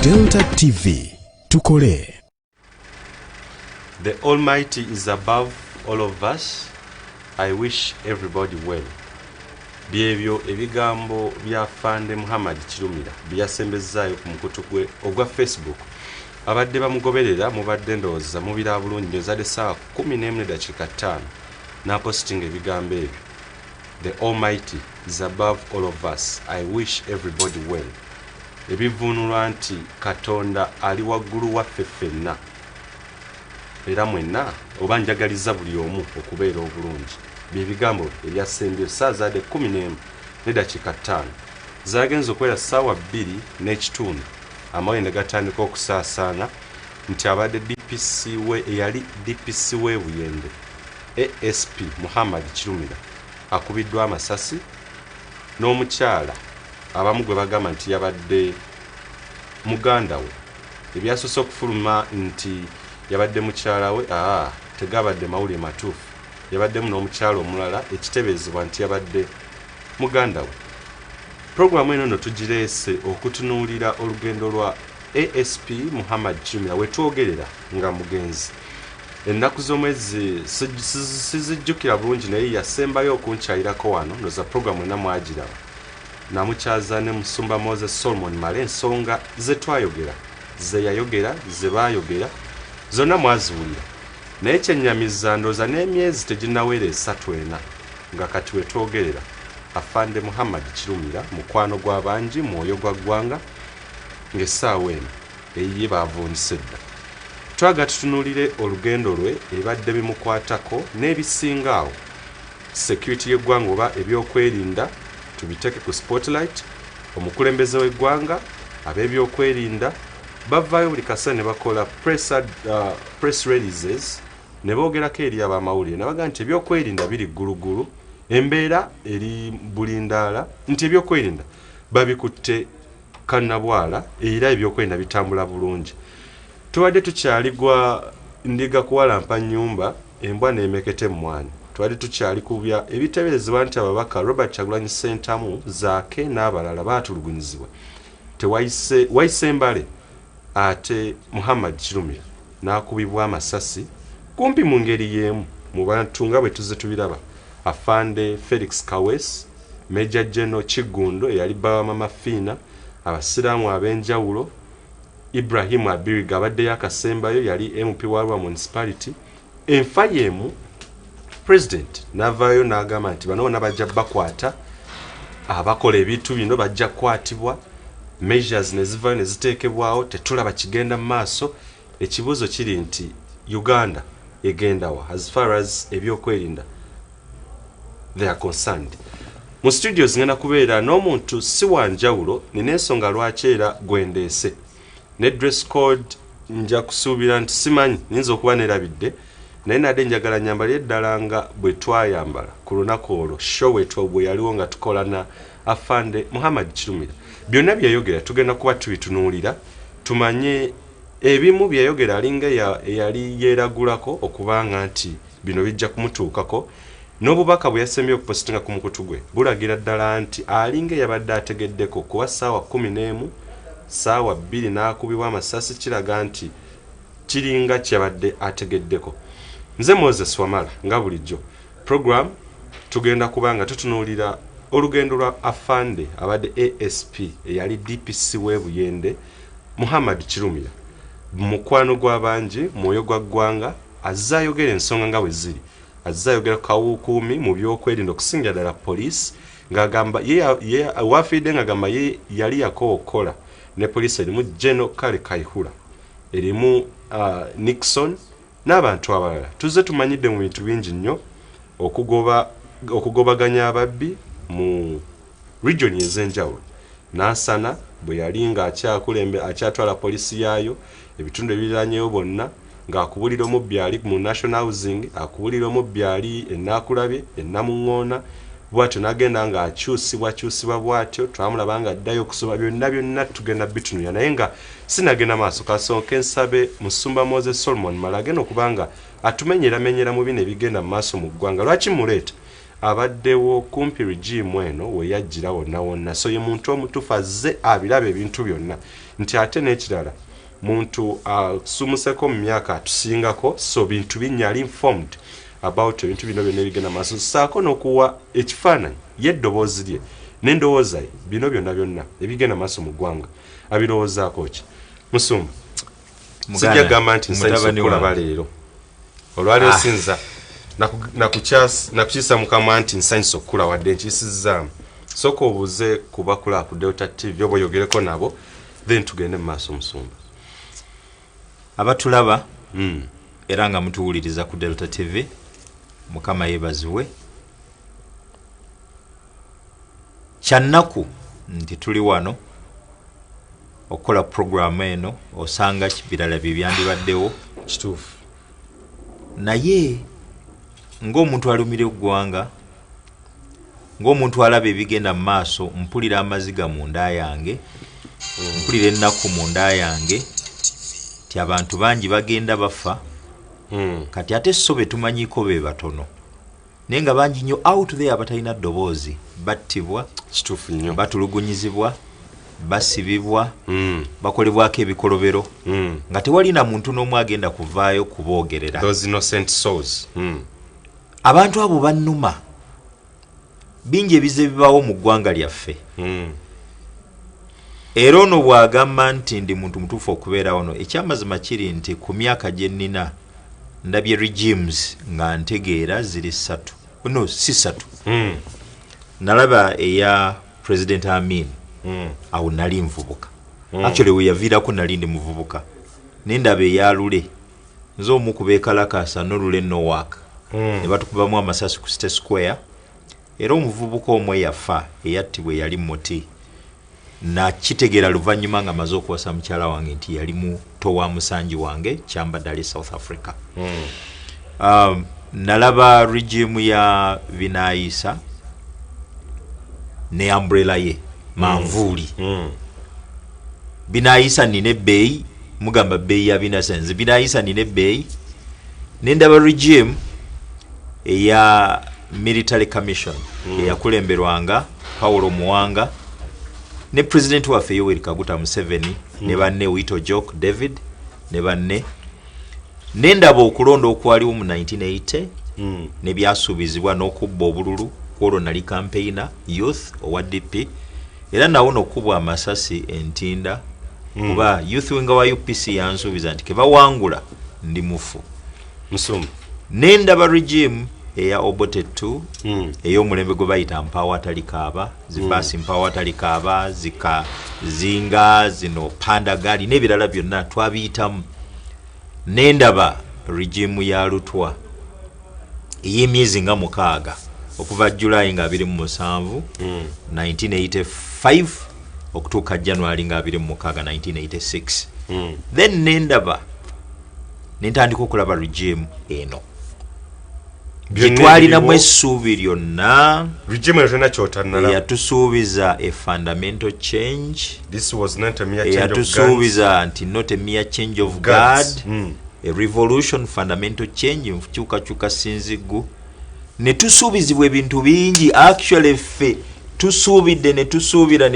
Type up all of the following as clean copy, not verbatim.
Delta TV tukole. The Almighty is above all of us. I wish everybody well. Byebyo ebigambo bya Afande Muhammad Kirumira byasembezaayo ku mukutu gwe ogwa Facebook. Abadde bamugoberera mubadde ndowooza mubira bulungi ezadde ssaawa 11:05 n'apostinga ebigambo ebyo. The Almighty is above all of us. I wish everybody well. Ebivunulwa nti Katonda ali waggulu waffe ffenna. Era mwenna oba njagaliza buli omu okubeera obulungi. Byebigambo ebyasembye ssaawa 11:05 zaagenze okwera ssaawa 2:30 amawulire ne gatandika okusaasaana nti abadde eyali DPC w'e Buyende ASP Muhammad Kirumira akubiddwa amasasi n'omukyala abamu gwe bagamba nti yabadde muganda we. Ebyasoose okufuluma nti yabadde mukyala we tegabadde mawulire matuufu. Yabaddemu n'omukyala omulala ekitebeezebwa nti yabadde muganda we. Programu eno tugireese okutunuulira olugendo lwa ASP Muhammad Kirumira we twogerera nga mugenzi. Ennaku z'omwezi sizijjukira bulungi naye yasembayo okunkyalirako wano ndoza programu ena mwagiraba. Namukyaza ne Musumba Moses Solomon Male ensonga ze twayogera, ze yayogera, ze baayogera, zonna mwaziwulira. Naye kyennyamiza ndooza n'emyezi teginnaweera 3 nga kati we twogerera Afande Muhammad Kirumira mukwano gw'abangi mwoyo gwa ggwanga ng'essaawa eno eyiye baavuunise dda. Twaga tutunuulire olugendo lwe ebadde bimukwatako n'ebisingaawo. Security y'eggwanga oba ebyokwerinda tubiteeke ku spotlight. Omukulembeze w'eggwanga ab'ebyokwerinda bavaayo buli kaseera ne bakola press releases ne boogerako eri ab'amawulire ne bagamba nti ebyokwerinda biri ggulugulu, embeera eri bulindaala, nti ebyokwerinda babikutte kannabwala era ebyokwerinda bitambula bulungi. Tubadde tukyaligwa ndiga kuwalampa nnyumba embwa n'emekete mmwanyi. Tubadde tukyali kubya ebiteeberezebwa nti ababaka Robert Kyagulanyi Ssentamu Zaake n'abalala baatulugunyizibwa. Wayise embale ate Muhammad Kirumira n'akubibwa amasasi kumpi mu ngeri y'emu mu bantu nga bwe tuzze tubiraba. Afande Felix Kawes, Major General Kigundo eyali baba mama Fiina, abasiraamu ab'enjawulo, Ibrahim Abiriga abaddeyo akasembayo yali MP wa Arua Municipality. Enfa y'emu President n'avaayo n'agamba nti bano bonna bajja bakwata abakola ebintu bino bajja kukwatibwa. Measures ne zivaayo ne ziteekebwawo tetulaba kigenda mu maaso. Ekibuuzo kiri nti Uganda egenda wa as far as ebyokwerinda they are concerned. Mu studios ngenda kubeera n'omuntu si wanjawulo nina ensonga lwaki era gwendeese ne dress code nja kusuubira nti simanyi nyinza okuba nerabidde naye nadde njagala nyambala eddala nga bwe twayambala ku lunaku olwo show wetu bwe yaliwo nga tukola na Afande Muhammad Kirumira. Byonna byayogera tugenda kuba tubitunuulira tumanye ebimu byayogera alinga yali yeeragulako okubanga nti bino bijja kumutuukako. N'obubaka bwe yasembye okupostinga ku mukutu gwe bulagira ddala nti alinga yabadde ategeddeko kuba ssaawa 11 ssaawa 2 n'akubibwa amasasi kiraga nti kiringa kyabadde ategeddeko. Nze Moses Wamala nga bulijjo program tugenda kubanga tutunuulira olugendo lwa Afande abadde ASP eyali DPC w'e Buyende Muhammad Kirumira mukwano gw'abangi mwoyo gwa ggwanga azzaayogera ensonga nga bwe ziri. Azzaayogera kawukuumi mu byokwerinda okusingira ddala poliisi ng'agamba ye wafiidde ng'agamba ye yali yakookola ne poliisi erimu General Kale Kaihura erimu Nixon n'abantu abalala. Tuzze tumanyidde mu bintu bingi nnyo okugobaganya ababbi mu region ez'enjawulo. Nansana bwe yali akyatwala poliisi yaayo ebitundu ebiriranyeyo bonna ng'akubulira omubbi ali mu National Housing, akubulira omubbi ali ennakulabye ennamuŋŋoona bw'atyo n'agenda ng'akyusibwa bw'atyo twamulaba nga addayo okusoma. Byonna tugenda bitunuulira naye nga sinagenda maaso kasooka ensabe Musumba Moses Solomon Male agenda okubanga atumenyeramenyera mu bino ebigenda mu maaso mu ggwanga. Lwaki muleeta abaddewo kumpi regime eno we yajjira wonna so ye muntu omutuufu azze abiraba ebintu byonna nti ate n'ekirala muntu asumuseko mu myaka atusingako so bintu binyali informed about ebintu bino byonna ebigenda maaso saako n'okuwa ekifaananyi yeddoboozi lye n'endowooza ye bino byonna ebigenda maaso mu ggwanga abirowoozaako ki Musumba sijja gamba nti nsanyusa okulaba leero olwaleero sinza nakukyasa mukama nti nsanyusa okukula wadde nkisizaamu sooka obuuze kubakula ku Delta TV oba oyogereko nabo then tugende mu maaso Musumba abatulaba era nga mutuwuliriza ku Delta TV mukama yeebazibwe kyannaku nti tuli wano okukola programu eno osanga birala byandibaddewo kituufu naye ng'omuntu alumira eggwanga ng'omuntu alaba ebigenda mu maaso mpulira amaziga mu nda yange mpulira ennaku mu nda yange ti abantu bangi bagenda bafa kati ate so betumanyiiko be batono naye nga bangi nnyo out there abatalina ddoboozi battibwa kituufu nnyo batulugunyizibwa basibibwa bakolebwako ebikolobero nga tewali na muntu n'omu agenda kuvaayo kuboogerera those innocent souls abantu abo bannuma bingi ebize bibaawo mu ggwanga lyaffe era ono bw'agamba nti ndi muntu mutuufu okubeera wano ekyamazima kiri nti ku myaka gye nnina ndabye regimes nga ntegeera ziri si ssatu nalaba eya President Amin awo nali nvubuka actually we yaviirako nali ndi muvubuka nendaba eyalule nze omu ku beekalakasa n'olule nowak ne batukubamu amasasi ku State Square era omuvubuka omwe yafa eyattibwa yali muti nakitegeera luvannyuma nga maze okuwasa mukyala wange nti yali muto wa musanji wange kyambadde ali South Africa nalaba regime ya Binaisa ne umbrella ye manvuuli Binaisa nina ebbeeyi mugamba bbeeyi ya Binaisa nze Binaisa nina ebbeeyi nendaba regime eya military commission eyakulemberwanga Paulo Muwanga ne president waffe Yoweri Kaguta Museveni ne banne Wito Jok David ne banne nendaba okulonda okwaliwo mu 1980 ne byasuubizibwa n'okubba obululu kwolwo nali campaigner youth owa DP era nawo n'okubwa amasasi entinda kuba youth winga wa UPC yansuubiza nti kebawangula ndi mufu Musumba nendaba regime eya Obote 2 ey'omulembe gwe bayita mpawa talikaaba zibasi mpawa talikaaba zinga zino panda gali n'ebirala byonna twabiyitamu nendaba regime ya Lutwa ey'emyezi nga 6 okuva July nga 27 1985 okutuuka January nga 26 1986 then nendaba nentandika okulaba regime eno gyetwalinamu essuubi lyonna eyatusuubiza a fundamental change eyatusuubiza nti not a mere change of guard a revolution fundamental change nfukyukakyuka sinzigu ne tusuubizibwa ebintu bingi actually ffe tusuubidde ne tusuubira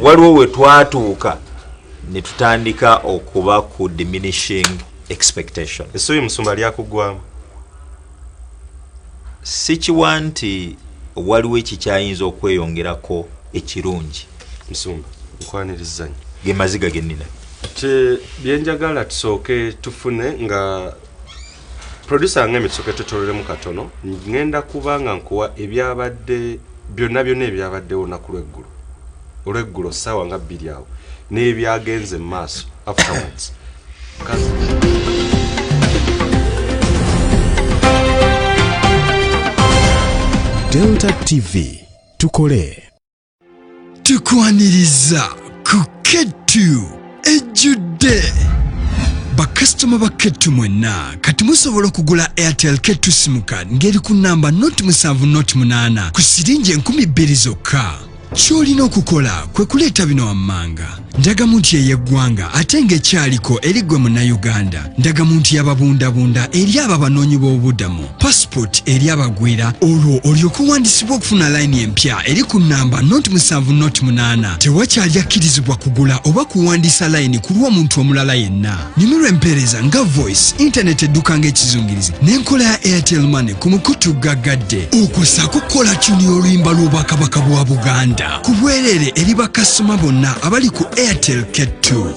waliwo we twatuuka ne tutandika okuba ku diminishing expectation essuubi Musumba lyakugwamu sikiwa nti waliwo ekikyayinza okweyongerako ekirungi Musumba nkwanirizanyo ge maziga gennina byenjagala tusooke tufune nga producer wange tusooke tutololemu katono ngenda kubanga nkuwa ebyabadde byonna ebyabaddewo naku olweggulo ssaawa nga 2 awo n'ebyagenze mu maaso afterwards Delta TV tukole tukwaniriza ku Ketu ejjudde bakasitoma ba Ketu mwenna kati musobola okugula Airtel Ketu sim card ngeri ku namba 07 ku siringi 2000 zokka ky'olina okukola kwe kuleeta bino wammanga. Ndagamu nti ey'eggwanga ate ng'ekyaliko eri ggwe munnayuganda. Ndagamu nti y'ababundabunda eri abo abanoonyi b'obubudamu. Passport eri abagwira olwo olyoke owandiisibwa okufuna layini empya eri ku nnamba 0708. Tewakyali akkirizibwa kugula oba kuwandiisa layini ku lw'omuntu omulala yenna. Nyumirwa empeereza nga voice, internet edduka ng'ekizungirizi n'enkola ya Airtel Money ku mukutu gaggadde. Okwosaako kukola tuni oluyimba lw'obwakabaka bwa Buganda ku bwereere eri bakasitoma bonna abali ku Airtel K2.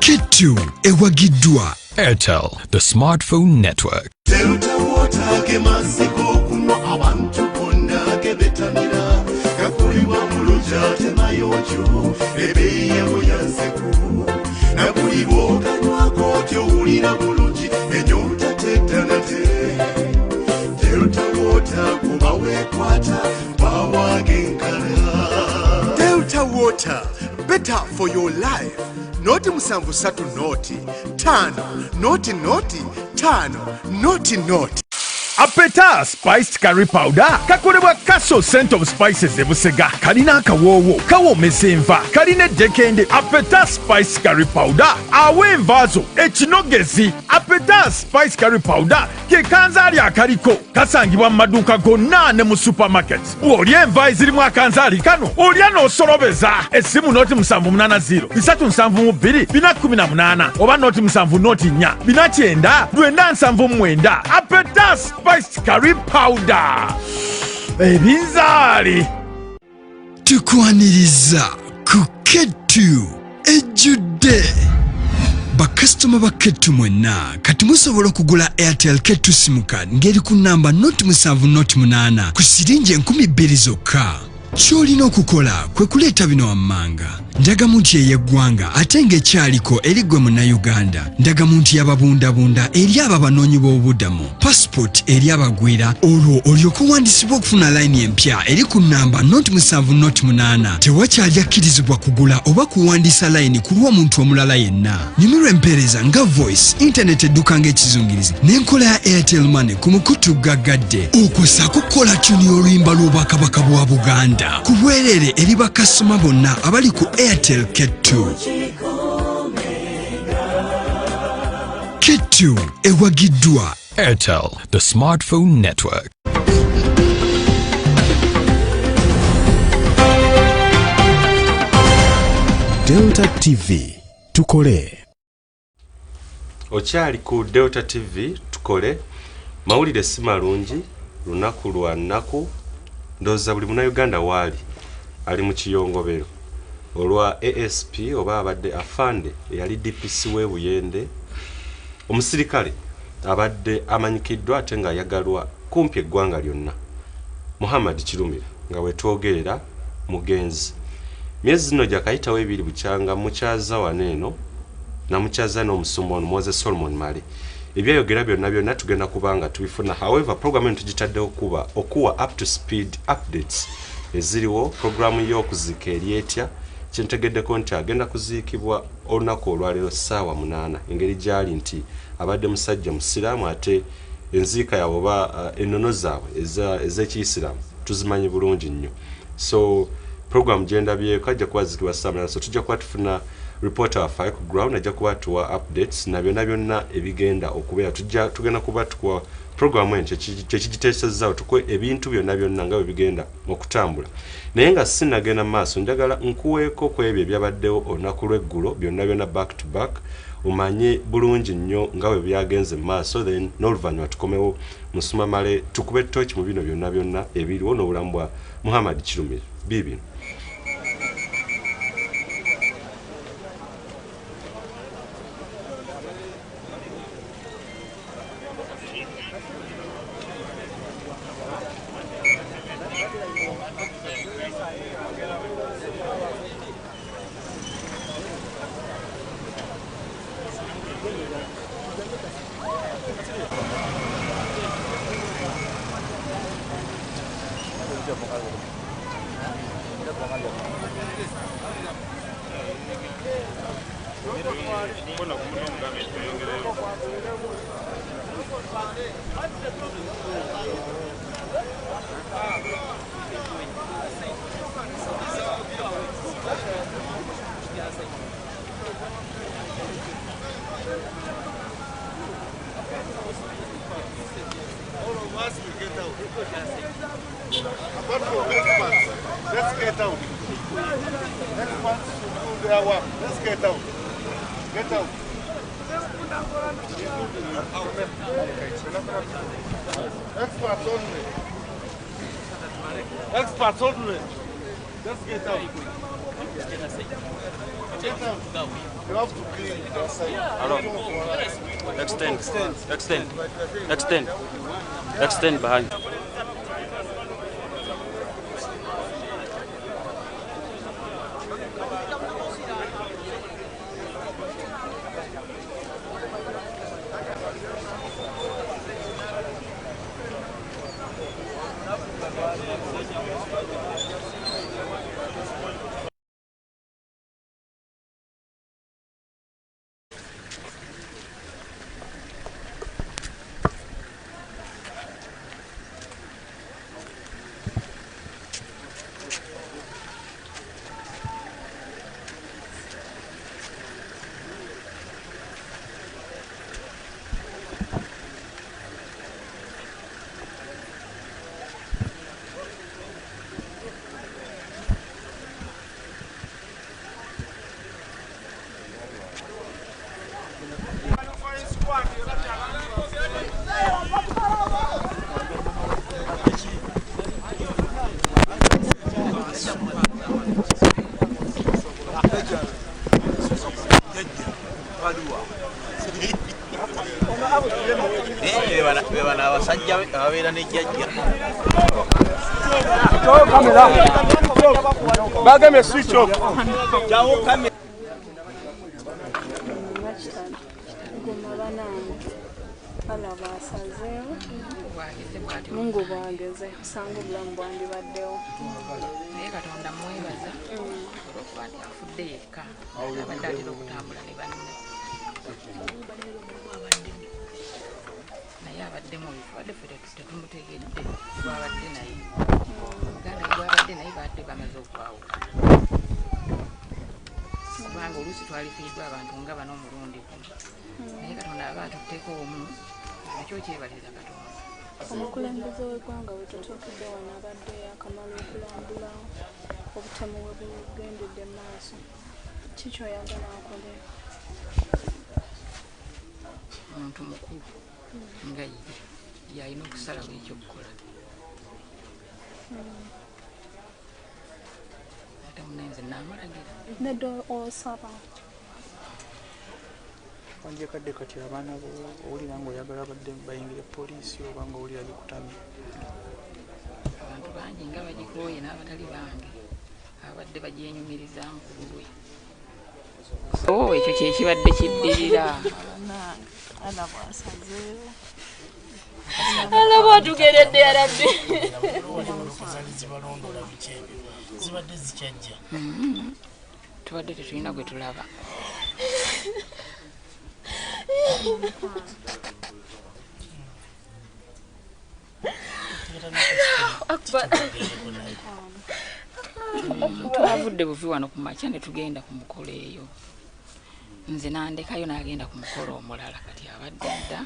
K2 ewagiddwa Airtel, the smartphone network. Delta Water, better for your life. Noti musanvu satu noti, tano, noti noti, tano, noti noti. Apeta spiced curry powder kakolebwa Castle scent of spices ebusega kalina akawoowo kawoomesa enva kalina eddekende. Apeta spiced curry powder awa envaazo ekinogezi. Apeta spiced curry powder ke kanzaali akaliko kasangibwa mu maduuka gonna ne mu supermarkets. Bw'olya enva ezirimu akanzaali kano olya n'osolobeza. Essimu noti 780 372 418 oba noti 7 noti 4 4 979. Apeta spiced curry powder. Ebinzaali tukwaniriza ku K2 ejjudde. Bakasitoma ba K2 mwenna kati musobola okugula Airtel K2 sim card ng'eri ku nnamba 0708 ku siringi 2000 zokka. Ky'olina okukola kwe kuleeta bino wammanga. Ndagamu nti ey'eggwanga ate ng'ekyaliko eri ggwe munnayuganda. Ndagamu nti y'ababundabunda eri abo abanoonyi b'obubudamu. Passport eri abagwira olwo olyoke owandiisibwa okufuna layini empya eri ku nnamba 0708. Tewakyali akkirizibwa kugula oba kuwandiisa layini ku lw'omuntu omulala yenna. Nyumirwa empeereza nga voice, internet edduka ng'ekizungirizi n'enkola ya Airtel Money ku mukutu gaggadde. Okwosaako kukola tuni oluyimba lw'obwakabaka bwa Buganda ku bwereere eri bakasitoma bonna abali ku Airtel K2. K2 ewagiddwa Airtel, the smartphone network. Delta TV, tukole. Okyali ku Delta TV tukole. Mawulire si malungi lunaku lwa nnaku. Ndowooza buli munnayuganda waali ali mu kiyongobero olwa ASP oba abadde Afande eyali DPC w'e Buyende. Omusirikale abadde amanyikiddwa ate nga yagalwa kumpi eggwanga lyonna, Kirumira nga wetwogerera mugenzi. Myezi zino gyakayitawo ebiri bukyanga mukyaza waneeno namukyaza n'omusumba ono Moses Solomon Male. Ebyayogera byonna tugenda kubanga tubifuna. However, program eno tugitaddeho okuwa up to speed updates eziriwo. Programu y'okuzika eri etya kyentegeddeko nti agenda kuziikibwa olunaku olwaleero ssaawa 8 engeri gyali nti abadde musajja musiraamu ate enziika yaabwe oba ennono zaabwe ez'ekiyisiraamu tuzimanyi bulungi nnyo. So program gyendabyeko ajja kubaziikibwa ssaawa 8. So tujja kuba tufuna reporter waffe ku ground ajja kuba tuwa updates na byonna ebigenda okubeera. Tugenda kuba tukuwa programu eno kyekigiteesezaawo tukwe ebintu byonna nga bwe bigenda okutambula. Naye nga sinnagenda mu maaso njagala nkuweeko ku ebyo ebyabaddewo olunaku lw'eggulo byonna back to back umanye bulungi nnyo nga bwe byagenze mu maaso, then n'oluvannyuma tukomewo musuma Male tukube ttooki mu bino byonna ebiriwo n'obulamu bwa Kirumira. Bibi Apart from experts, let's get out. Experts should do their work. Let's get out. Get out. Experts only. Experts only. Let's get out. Get out. You have to clean the side. Extend behind. Bagame switch off. Mungu bwageze sangu bulamu bwandibaddewo naye Katonda mwebaza olwokuba nti afudde yekka abadde atera okutambula ne banne naye abaddemu ebifadde ffe tetumutegedde gwabadde naye Uganda gwabadde naye badde bamaze okwawuka kubanga oluusi twalifiiddwa abantu nga bano omulundi guno naye Katonda aba atutteko omu nakyo kyebaliriza Katonda. Omukulembeze w'eggwanga we tutuukidde wano abadde akamala okulambula obutemu we bugendedde mu maaso. Ki ky'oyagala akole? Omuntu mukulu nga ye y'alina okusalawo ekyokukola. Ate munenze n'amalagira. Nedda osaba. Wanjekadde kati abaana bo owulira ng'oyagala badde bayingire poliisi oba ng'owulira bikutamye. Abantu bangi nga bagikooye n'abatali bange abadde bagyenyumirizaamu ku lulwe. Ekyo kye kibadde kiddirira. Ana bwasazeewo. Ala bwatugeredde yarabbi. Zibadde zikyajja. Tubadde tetulina gwe tulaba. Twavudde buvi wano ku makya ne tugenda ku mukolo eyo. Nze nandekayo n'agenda ku mukolo omulala kati abadde dda.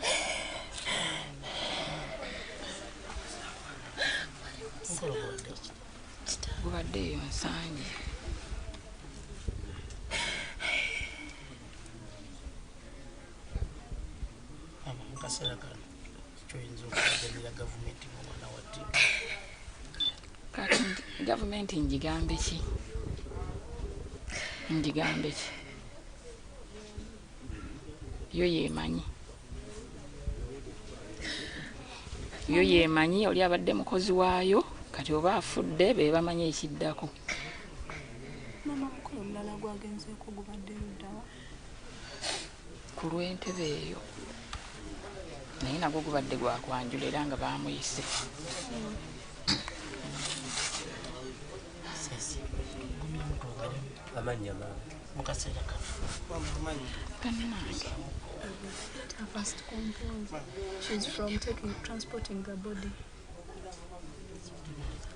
Gubadde eyo Nsanje. Kaseera kano kyoyinza okutegeera gavumenti mu mwana wa ttiimu. Kati gavumenti ngigambe ki? Ngigambe ki? Yo yeemanyi. Yo yeemanyi oli abadde mukozi waayo kati oba afudde be bamanyi ekiddako. Mama mukulu omulala gwagenzeeko gubadde luddawa? Ku lw'entebe eyo. Naye nagwo gubadde gwakwanjula era nga baamuyise. Amannya mu kaseera kano. Bannange. Her first complaint. She's from transporting the body.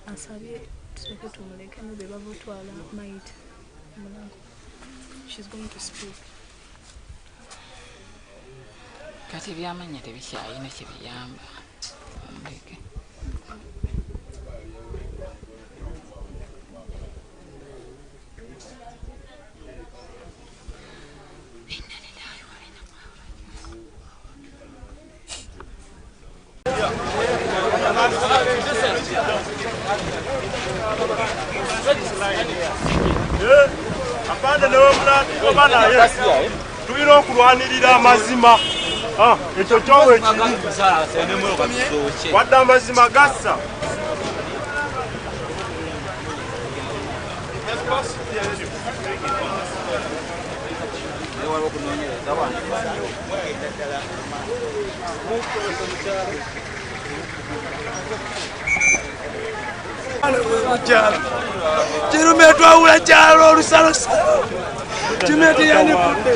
Asabye tuleke tumuleke ne be bavutwala maiti. She's going to speak. Kati byamanya tebikyayina kye biyamba. Ndeke. toba naye tulina okulwanirira amazima ekyo kyowe ekiri wadde amazima gassa Kirumira twawula kyalo olusalosalo kimeti yanifudde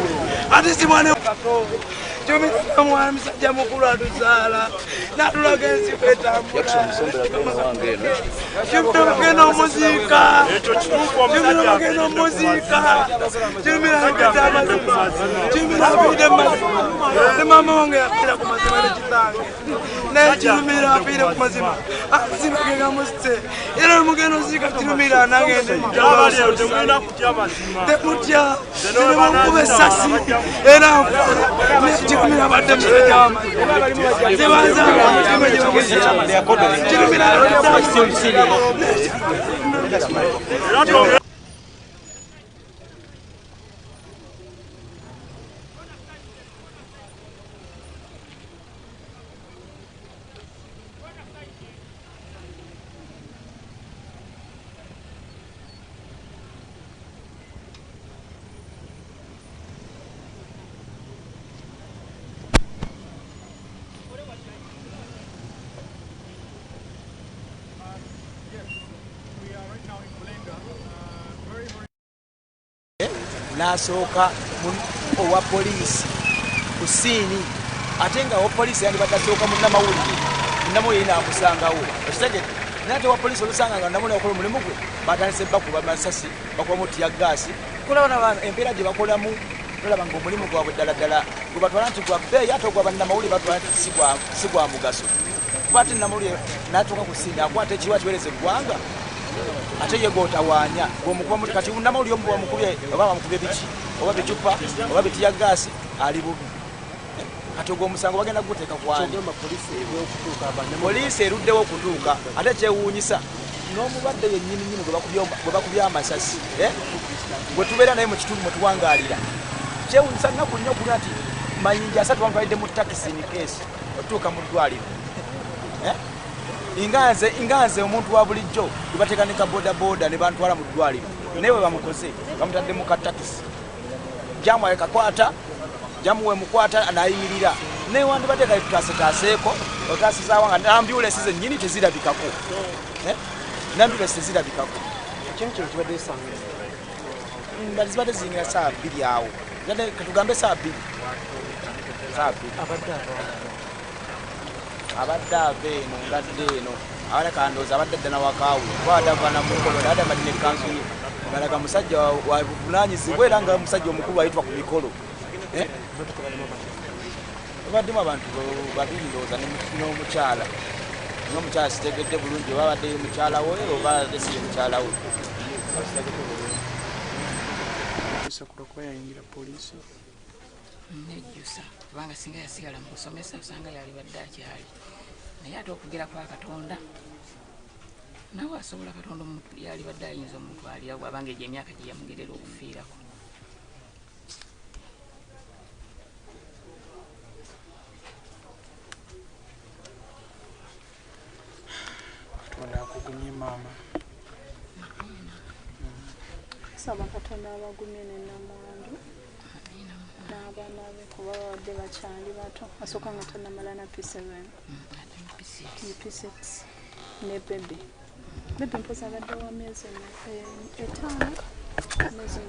ate simwane Kirumira mwana musajja mukulu atuzaala n'atulaga ensiko etambula Kirumira bagenda omuziika Kirumira bagenda omuziika Kirumira agenda amazima Kirumira afiire mu mazima ne maama wange yafiira ku mazima nekitange naye Kirumira afiire ku mazima amazima ge gamusitse era omugenda oziika Kirumira anagende temutya sinemukuba essasi era Kirumira badde musajja w'amazima zibanza Kirumira nasooka owa poliisi ku siini ate nga owa poliisi yandi batasooka munnamawulire naamusangawo ekitegete naye ate owa poliisi olusanga nga namawulire akola omulimu gwe batandise bakuba masasi bakubamu tiyaggasi kulabana embeera gye bakolamu olaba nga omulimu gwabwe ddala ddala gwe batwala nti gwa bbeeyi ate ogwa bannamawulire batwala nti si gwa mugaso kuba ate nnamawulire natuuka ku siini akwata ekiriwa kiwereza eggwanga ate ye gootawaanya gwomukuba kati nnamawulire omu bwamukubye oba bamukubye biki oba bicupa oba bitiyaggaasi ali bubi kati ogwo omusango bagenda kuguteeka kwani poliisi eruddewo okutuuka ate kyewuunyisa n'omulwadde yennyininyini gwe bakubye amasasi gwe tubeera naye mu kitundu mwe tuwangaalira kyewuunyisa nnaku nnyo okulira nti mayinja 3 bamutwalidde mu takisi ni keesi otutuuka mu ddwaliro inganze omuntu wa bulijjo libateeka ne kabodaboda ne bantwala mu ddwaliro naye we bamukoze bamutadde mu katakisi jamu ayekakwata jamu we mukwata anayimirira naye wandibateeka litutaasetaaseeko otaasizaawa nga ambyulensi zennyini tezirabikako nambyulensi tezirabikako zibadde ziyingira saa 2 awo katugambe saa 2 abadde ava eno ngadde eno abana kandooza abadde adda nawakaawula kuba adavana mukolo naye badde nekanzu ye ngalaga musajja wabuvunanyizibwa era nga musajja omukulu ayitwa ku mikolo babaddemu abantu babiri ndooza n'omukyala n'omukyala sitegedde bulungi oba badde mukyala we oba adde siye mukyala we nejjusa kubanga singa yasigala mu kusomesa osanga yali badde akyali naye ate okugira kwa Katonda nawe asobola Katonda yali badde ayinza omutwalira bwabanga egyo emyaka gye yamugerera okufiirako Katonda akugumye maama saba Katonda abagumye n'ennamwandu n'abaana be kuba babadde bakyali bato asooka nga tannamala na P7 P6 ne bebe mpoza abadde wa myezi 5 myezi 6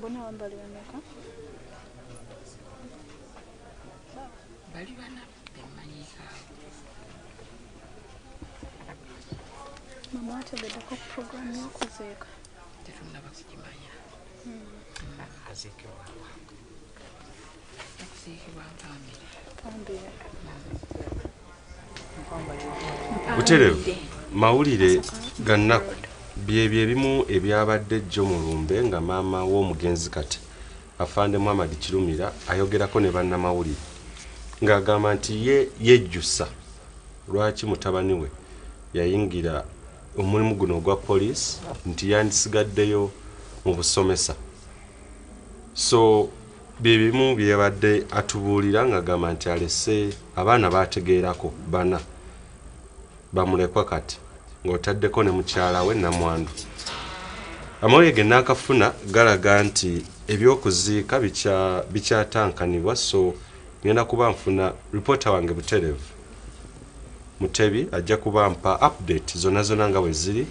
bona wambali bameka bali bana bemanyika mama ategeddeko programu y'okuziika tetunaba kukimanya okuziikibwa mpambire buterevu mawulire gannaku byebyo ebimu ebyabadde jjo mu lumbe nga maama w'omugenzi kati Afande Muhammad Kirumira ayogerako ne bannamawulire ng'agamba nti yejjusa lwaki mutabani we yayingira omulimu guno ogwa police nti yandisigaddeyo mu busomesa. So bibimu byebadde atubuulira ng'agamba nti alese abaana bategeerako bana bamulekwa kati ng'otaddeko ne mukyala we Namwandu. Amawulire ge naakafuna galaga nti ebyokuziika bikyatankanibwa, so ngenda kuba nfuna reporter wange Buterevu Mutebi ajja kuba mpa update zonna nga bwe ziri,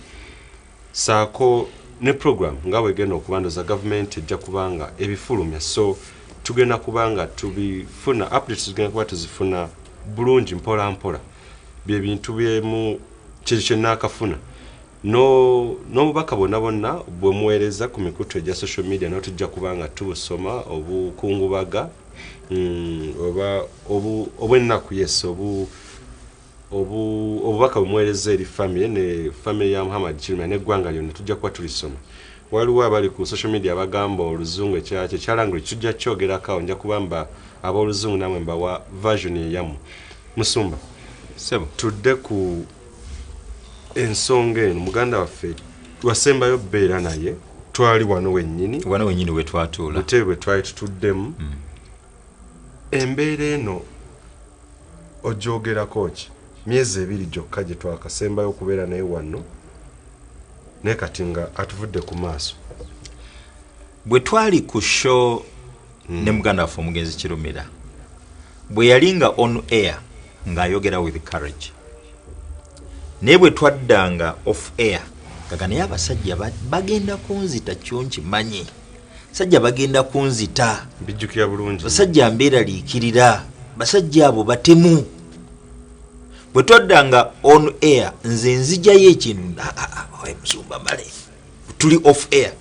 saako ne program nga bwe genda okubandoza government ejja kubanga ebifulumya, so tugenda kubanga tubifuna updates tugenda kuba tuzifuna bulungi mpola mpola. Bye bintu byemu kye naakafuna n'obubaka bonna bwe muweereza ku mikutu egya social media nayo tujja kubanga tubusoma, obukungubaga oba obw'ennaku yes obubaka bwe muweereza eri family ne family ya Muhammad Kirumira n'eggwanga lyonna tujja kuba tulisoma. Waliwo abali ku social media bagamba oluzungu ekyalanguage tujja kyogerako, nja kubamba ab'oluzungu namwe mbawa version eyamu. Musumba sebo tudde ku ensonga eno muganda waffe wasembayo beera naye twali wano wennyini we twatuula Buteebe twali tutuddemu. Embeera eno ogyogerako ki? Myezi 2 gyokka gye twakasembayo okubeera naye wano naye kati nga atuvudde ku maaso. Bwe twali ku show ne muganda waffe omugenzi Kirumira bwe yalinga on air ng'ayogera with courage, naye bwe twaddanga off air kaga naye abasajja bagenda kunzita kyo nkimanyi, basajja bagenda kunzita bijjukira bulungi, basajja mbeeraliikirira, basajja abo batemu. Bwe twaddanga on air nze nzijayo ekintu Musumba Male tuli off air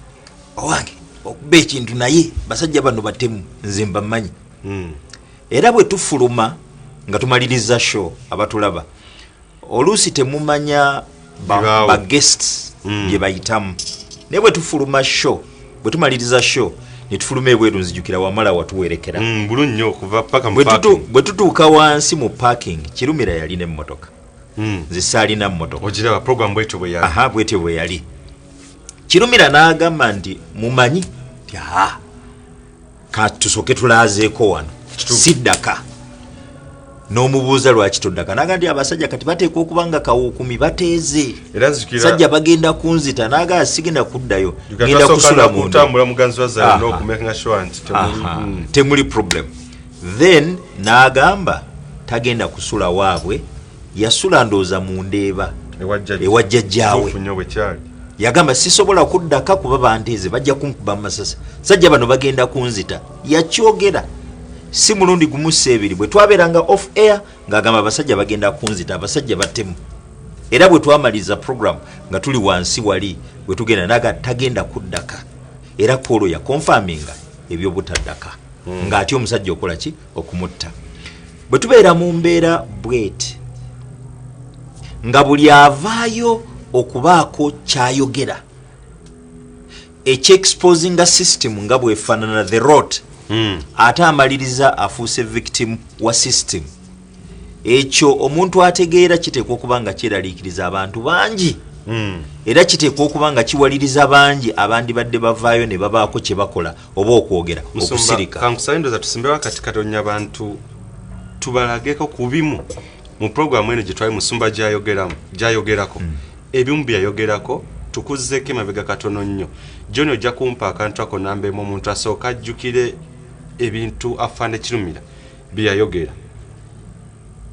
owange okuba ekintu naye basajja bano batemu nze mbamanyi. Era bwe tufuluma nga tumaliriza show abatulaba oluusi temumanya ba guests bye bayitamu, naye bwe tufuluma show bwe tumaliriza show ne tufuluma ebweru nzijukira Wamala watuwerekera bulungi nnyo okuva paka mu parking. Bwe tutuuka wansi mu parking Kirumira yalina emmotoka, nze saalina mmotoka. Ogiraba program bwetyo bwe yali. Bwetyo bwe yali. Kirumira n'agamba nti mumanyi nti katusooke tulaazeeko wano siddaka. N'omubuuza lwaki toddaka, naga nti abasajja kati bateekwa okubanga kawuukumi bateeze, sajja bagenda kunzita, naga sigenda kuddayo ngenda kusula temuli problem. Then n'agamba tagenda kusula waabwe, yasula ndooza mu Ndeeba ewa jjajjaawe. Yagamba sisobola kuddaka kuba banteeze bajja kunkuba amasasi, sajja bano bagenda kunzita. Yakyogera si mulundi gumu sebiri bwe twaberanga off air ng'agamba abasajja bagenda kunzita, abasajja batemu. Era bwe twamaliza program nga tuli wansi wali bwe tugenda naga tagenda kuddaka, era Polo ya confirminga ebyobutaddaka ng'atyo omusajja okola ki okumutta. Bwe tubeera mu mbeera bweti nga buli avaayo okubaako kyayogera ekyexposinga system nga bwefaanana the rot ate amaliriza afuuse victim wa system, ekyo omuntu ategeera kiteekwa okuba nga kyeraliikiriza abantu bangi, era kiteekwa okuba nga kiwaliriza bangi abandi badde bavaayo ne babaako kye bakola oba okwogera okusirika. Kankusaindoza tusimbewo kati onnya abantu tubalageko ku bimu mu programu eno gye twali Musumba gy'ayogerako ebimu byayogerako tukuzzeeko emabega katono nnyo. John ojja kumpa akantu ako nambeemu omuntu asooka ajjukire ebintu Afande Kirumira bye yayogera.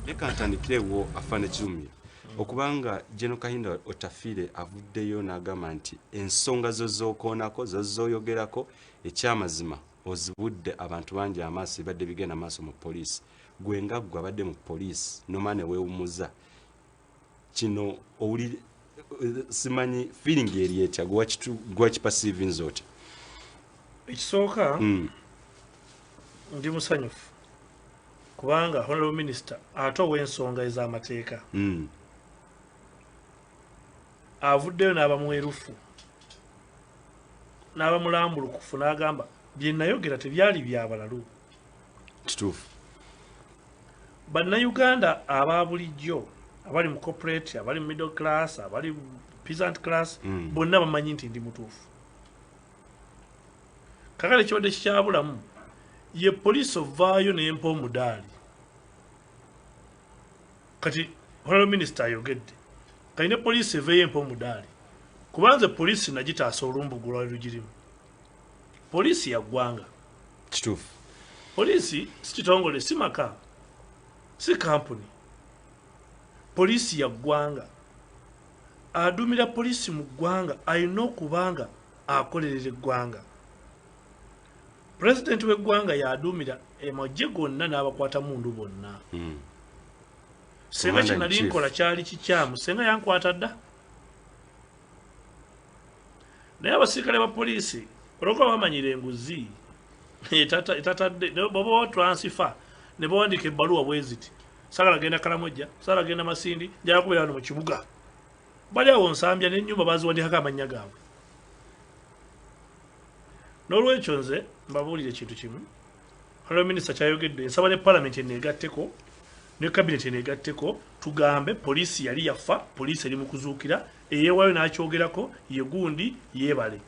Leka ntandikirewo Afande Kirumira okubanga Jeno Kahinda Otafiire avuddeyo n'agamba nti ensonga zo z'okoonako zo z'oyogerako ekyamazima ozibudde abantu bangi amaaso badde bigenda maaso mu poliisi. Gwe nga ggwe abadde mu poliisi nomaane weewumuza kino owulire simanyi feeling eri etya gwakipasiivinza otya? Ekisooka ndi musanyufu kubanga Honorable Minister ate ow'ensonga ez'amateeka avuddeyo n'abamwerufu n'abamulambulukufu n'agamba bye nayogera tebyali bya balalu. Kituufu. Bannayuganda aba bulijjo abali mu corporate abali mu middle class abali peasant class bonna bamanyi nti ndi mutuufu kakale kibadde kikyabulamu ye police ovaayo n'empa omudaali kati honorable minister ayogedde kalina police eveeyo empa omudaali kubanze police nagitaasa olumbugu lwali lugirimu police ya ggwanga kituufu police si kitongole si maka si kampuni police ya ggwanga adumira police mu ggwanga alina okubanga akolerera eggwanga president w'eggwanga yadumira emagye gonna n'abakwata mundu bonna senga kinali nkola kyali kikyamu senga yankwata dda naye abasirikale ba poliisi olwokuba bamanyira enguzi etatadde baba transfer ne bawandika ebbaluwa bweziti sagala genda Kalamojja sagala genda Masindi njala kubeera wano mu kibuga bali awo nsambya n'ennyumba baziwandikako amannya gaabwe n'olwekyo nze mbabuulire ekintu kimu honorable minister kyayogedde nsaba ne parliament eneegatteko ne cabinet eneegatteko tugambe poliisi yali yafa poliisi eri mu kuzuukira eyeewaayo n'akyogerako ye gundi yeebale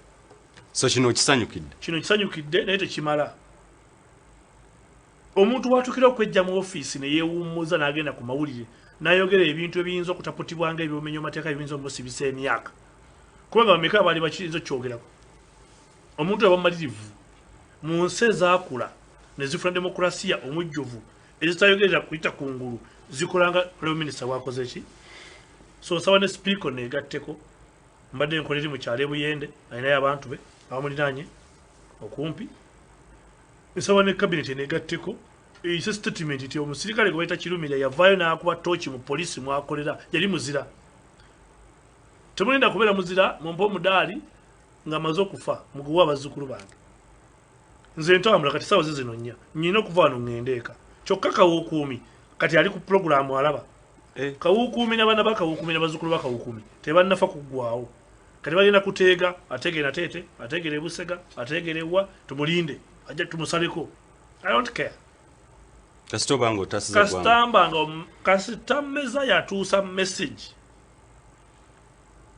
so kino kisanyukidde naye tekimala omuntu bw'atuukira okwejja mu ofiisi ne yeewummuza n'agenda ku mawulire n'ayogera ebintu ebiyinza okutaputibwanga ebyomenya amateeka ebiyinza omusibisa emyaka kubanga bameka baali bakiyinza okyogerako omuntu abamalirivu mu nsi ezaakula ne zifuna demokulasiya omujjuvu ezitayogerera kuyita ku ngulu zikolanga prime minister bwakoze ki so nsaba ne speaker neegatteko mbadde enkola eri mu kyalo ebuyende alinayo abantu be abamulinaanye okumpi nsaba ne cabinet neegatteko eyise statement nti omusirikale gwe bayita Kirumira yavaayo n'akuba tooki mu poliisi mwakolera yali muzira temulinda kubeera muzira mumpa omudaali nga amaze okufa muguwa abazzukulu bange nze ntambula kati saawa zino nnya nyina okuva wano ŋŋendeeka kyokka Kawukuumi kati ali ku programu alaba Kawukuumi n'abaana ba Kawukuumi n'abazzukulu ba Kawukuumi tebannafa kuggwaawo kati bagenda kuteega ateegera Teete ateegera e Busega ateegera ewa tumulinde ajja tumusaleko I don't care kasita mmeza yatuusa message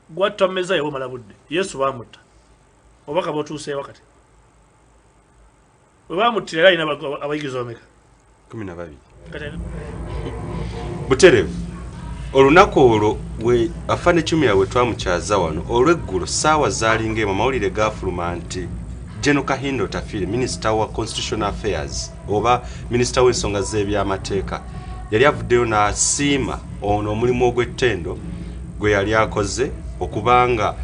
gwatta mmeza yawe malabudde Yesu bamutta obaka bw'otuuseewo kati bwe bamuttira alina abayigizi omeka 12 buterevu olunaku olwo we Afande Kirumira we twamukyaza wano olw'eggulu ssaawa zaalinga emu amawulire gaafuluma nti General Kahindo Tafire Minister wa Constitutional Affairs oba Minister w'ensonga z'ebyamateeka yali avuddeyo n'asiima ono omulimu ogw'ettendo gwe yali akoze okubanga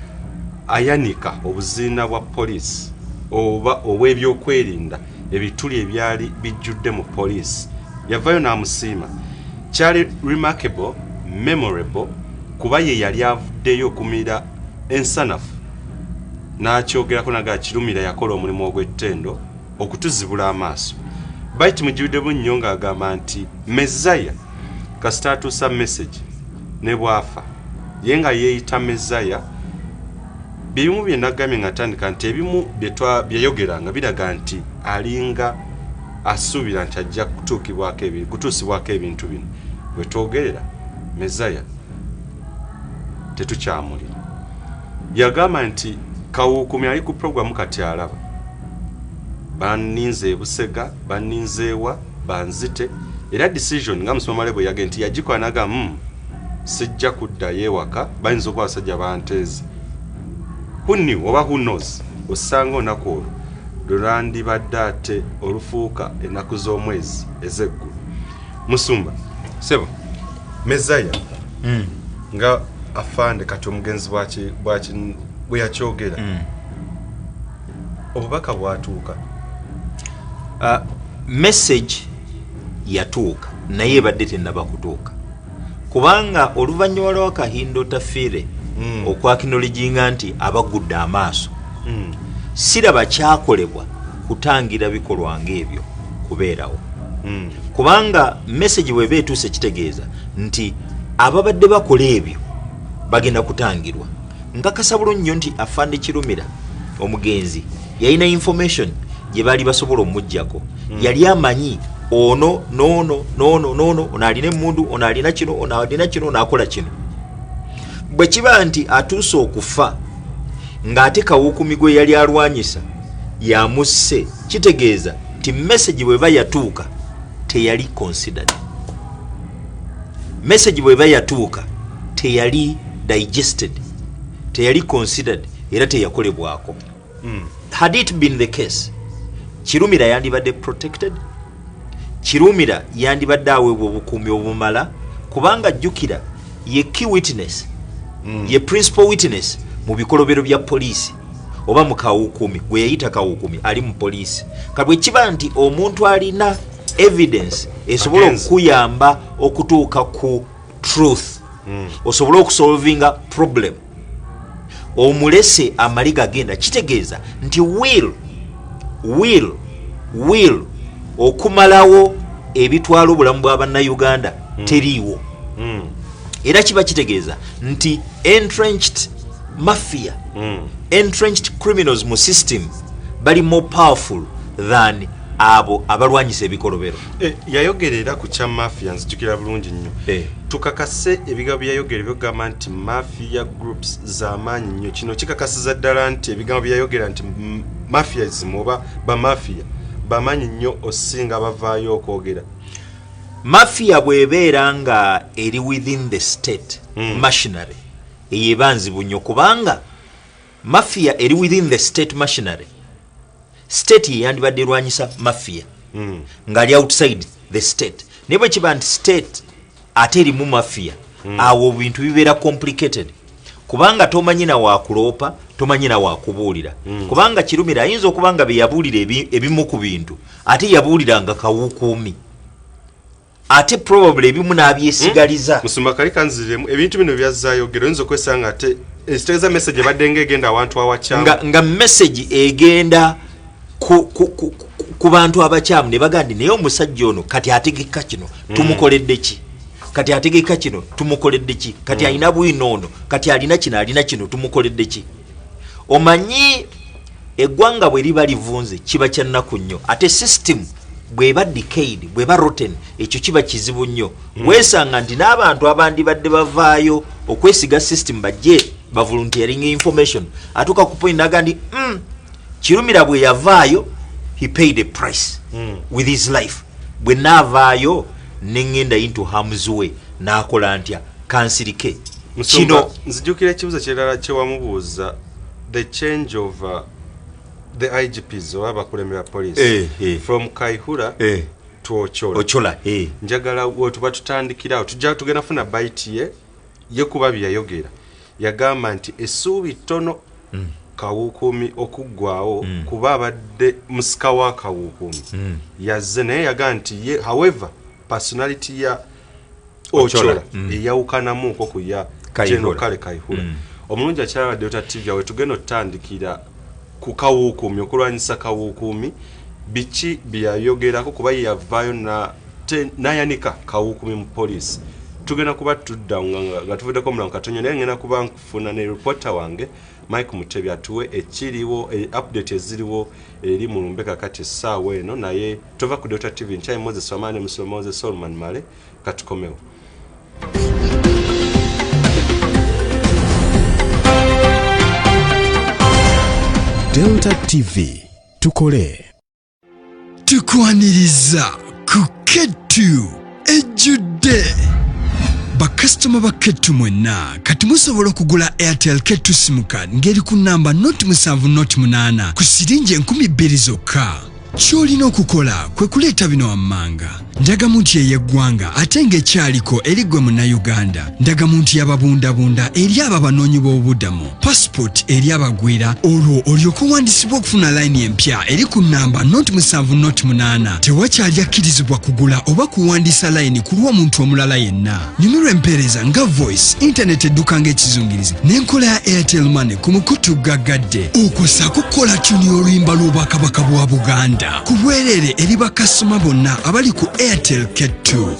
ayanika obuziina bwa poliisi oba obw'ebyokwerinda ebituli ebyali bijjudde mu poliisi yavaayo n'amusiima kyali remarkable memorable kuba ye yali avuddeyo okumira ensanafu n'akyogerako naga Kirumira yakola omulimu ogw'ettendo okutuzibula amaaso baiti mujjuddebu nnyo ng'agamba nti Mezaya kasita atuusa message ne bwafa ye nga yeeyita Mezaya byebimu bye nagambye nga tandika nti ebimu byeyogeranga biraga nti alinga asuubira nti ajja kutuusibwako ebintu bino bwe twogerera Mezaya tetukyamulira yagamba nti Kawukuumi ali ku programu kati alaba banninze Busega banninzeewa banzite era decision nga Musomale bwe yagenda nti yagikola naga sijja kuddayo ewaka bayinza okuba abasajja banteezi who knew oba who knows osanga olunaku olwo lwandibadde ate olufuuka ennaku z'omwezi ez'eggulu Musumba sebo Mezaya nga Afande kati omugenzi bwe yakyogera obubaka bwatuuka message yatuuka naye ebadde tennaba kutuuka kubanga oluvannyuma lwa Kahindo Tafire okwakinolojinga nti abagudde amaaso siraba kyakolebwa kutangira bikolwa ng'ebyo kubeerawo kubanga message bweba etuuse kitegeeza nti ababadde bakola ebyo bagenda kutangirwa nkakasa bulungi nti Afande Kirumira omugenzi yalina information gye baali basobola omujjako yali amanyi ono nono onalina emundu onalina kino onalina kino nakola kino. Bwe kiba nti atuuse okufa ng'ate Kawuukumi gwe yali alwanyisa yamusse, kitegeeza nti message bweba yatuuka teyali considered. Message bweba yatuuka teyali digested, teyali considered era teyakolebwako. Had it been the case, Kirumira yandibadde protected, Kirumira yandibadde aweebwa obukuumi obumala, kubanga jjukira ye key witness, ye principal witness mu bikolobero bya poliisi oba mu Kawuukumi gwe yayita Kawuukumi ali mu poliisi. Kabwe kiba nti omuntu alina evidence esobola okuyamba okutuuka ku truth, osobola okusolvinga problem, omulese amaliga agenda, kitegeeza nti will okumalawo ebitwala obulamu bw'Abannayuganda teriiwo. Era kiba kitegeeza nti entrenched mafia, entrenched criminals mu system bali more powerful than abo abalwanyisa ebikolobero. Yayogerera ku kya mafia, nzijukira bulungi nnyo. Tukakase ebigambo byayogera byogamba nti mafia groups z'amaanyi nnyo. Kino kikakasiza ddala nti ebigambo byayogera nti mafiaism oba bamafia bamaanyi nnyo osinga bavaayo okwogera. Mafia bwebeera nga eri within the state machinery eyebanzibu nnyo, kubanga mafia eri within the state machinery, state yeyandibadde erwanyisa mafia ng'ali outside the state. Naye bwe kiba nti state ate erimu mafia, awo bintu bibeera complicated, kubanga tomanyi na wakuloopa, tomanyi na wakubuulira. Kubanga Kirumira ayinza okuba nga be yabuulira ebimu ku bintu ate yabuuliranga Kawuukumi, ate probably ebimu n'abyesigaliza. Musumba kali kanziremu ebintu bino byazaayogera, oyinza okwesanga ate ekitegeeza message ebadde ng'egenda awantu awakyamu, nga message egenda ku bantu abakyamu ne bagandi naye omusajja ono kati ategeka kino tumukoledde ki, kati ategeka kino tumukoledde ki, kati alina bwino ono, kati alina kino tumukoledde ki. Omanyi eggwanga bwe liba livunze kiba kya nnaku nnyo, ate system bweba decayed, bweba rotten, ekyo kiba kizibu nnyo. Weesanga nti n'abantu abandibadde bavaayo okwesiga system bajje ba volunteering information atuuka ku point nagandi Kirumira bwe yavaayo he paid a price with his life. Bwe naavaayo nengenda into harm's way n'akola ntya kansirike kino. Nzijukira ekibuzo kirala kyewamubuuza, the change of the IGPs oba abakulembera police from Kaihura to Ochola. Njagala wetuba tutandikirawo tujja tugenda funa bite ye kuba byayogera, yagamba nti essuubi ttono Kawuukumi okuggwawo kuba abadde musika wa Kawuukumi yazze, naye yagaa nti ye however personality ya Ochola eyawukanamu nko ku ya General Kaihura. Omulungi akyala Delta TV awe tugenda otandikira ku Kawuukumi, okulwanyisa Kawuukumi, biki byayogerako kuba yavaayo nayanika Kawuukumi mu police. Tugenda kuba tudda nga tuvuddeko Mulango Katonyo, naye ngenda kuba nkufuna ne reporter wange Mike Mutebi atuwe ekiriwo update eziriwo eri mu Lumbeka kati essaawa eno, naye tova ku Delta TV nkyali Moses Wamala Moses Solomon Male katukomewo. Delta TV tukole. Tukwaniriza ku Ketu ejjudde. Bakasitoma ba Ketu mwenna kati musobola okugula Airtel Ketu sim card ngeri ku namba 0708 ku siringi 2000 zokka. Kyolina okukola kwe kuleeta bino wammanga. Ndagamuntu yeggwanga ate ng'ekyaliko erigwe Munnayuganda. Ndagamuntu y'ababundabunda eri abo abanoonyi b'obubuddamu. Passport eri abagwira olwo olyoka owandiisibwa okufuna layini empya eri ku namba 0708. Tewakyali akkirizibwa kugula oba kuwandiisa layini ku lw'omuntu omulala yenna. Nyumirwa empeereza nga voice, internet edduka ng'ekizungirizi n'enkola ya Airtel Money ku mukutu gaggadde. Okwosaako kukola tuni oluyimba lw'Obwakabaka bwa Buganda. Ku bwereere eri bakasitoma bonna abali ku Airtel Ketu.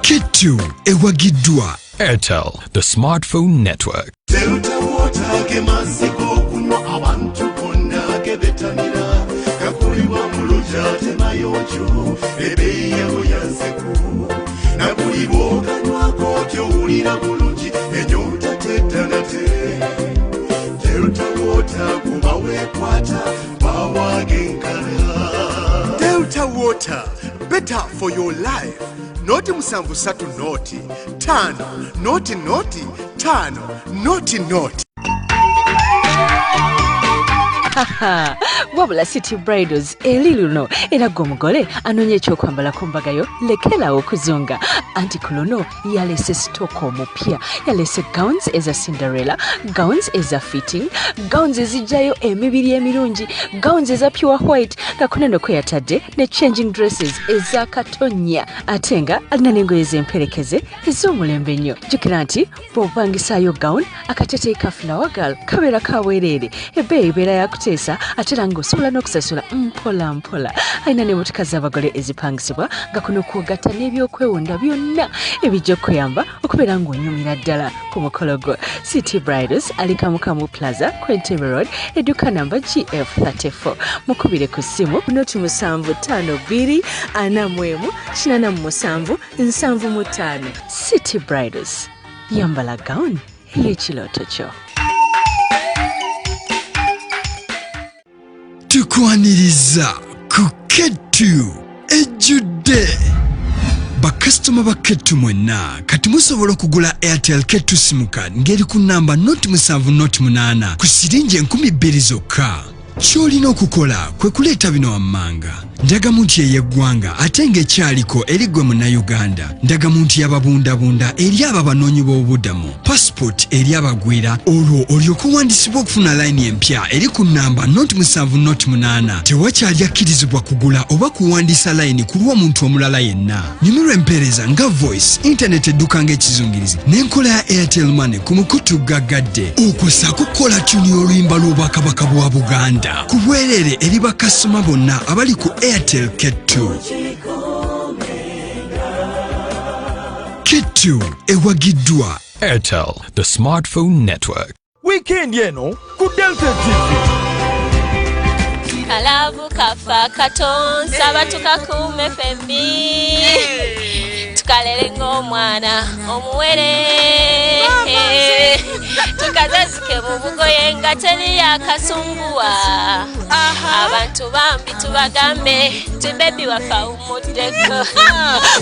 Ketu ewagiddwa Airtel, the smartphone network. Water, kyokyo ebeeyago yanseku nakulibookanywa tyowulira bulungi enyota tetanate Delta Water kuba weekwata bawagenkana Delta Water, better for your life. Noti musanvu satu noti, tano, noti noti, tano, noti noti. Wabula City Bridals eri luno era gwe omugole anoonya ekyokwambala ku mbaga yo lekerawo okuzunga anti ku luno yaleese sitooka omupya yaleese gowns eza Cinderella gowns eza fitting gowns ezijjayo emibiri emirungi gowns eza pure white nga kuneno kwe yatadde ne changing dresses eza katonya ate nga alina n'engoye z'emperekeze ez'omulembe nnyo jjukira nti bw'opangisayo gown akateteyi ka flower girl kabeera kabwereere ebbeeyi ebeera yakuteesa ate era ng'osobola n'okusasula mpola mpola alina n'emmotoka z'abagole ezipangisibwa nga kuno kwogatta n'ebyokwewunda byonna ebijja okuyamba okubeera ng'onyumira ddala ku mukolo gwo City Bridals ali Kamukamu Plaza Kwentebe Road edduka namba GF34 mukubire ku ssimu noti 752 City Bridals yambala gown ey'ekirooto kyo. Tukwaniriza ku Ketu ejjudde bakasitoma ba Ketu mwenna kati musobola okugula Airtel Ketu sim card ngeri ku namba noti 7 ku siringi 2,000 zokka. Kyolina okukola kwe kuleeta bino wammanga ndagamuntu y'eggwanga ate ng'ekyaliko eri gwe Munnayuganda ndagamuntu y'ababundabunda eri abo abanoonyi b'obubudamu passport eri abagwira olwo olyoka owandiisibwa okufuna layini empya eri ku namba 7 tewakyali akkirizibwa kugula oba kuwandiisa layini ku lw'omuntu omulala yenna nyumirwa empeereza nga voice internet edduka ng'ekizungirizi n'enkola ya Airtel Money ku mukutu gaggadde okwosaako kukola tuni oluyimba lw'obwakabaka bwa Buganda ku bwereere eri bakasitoma bonna abali ku Airtel Ketu. Ketu ewagiddwa Airtel, the smartphone network. Weekend eno ku Delta TV. Kalavu kafa katon sabatuka kume fembi tukalele ng'omwana omuwere tukazazike mu bugoye nga teri yakasunguwa abantu bambi tubagambe tibebi wafa umuddeko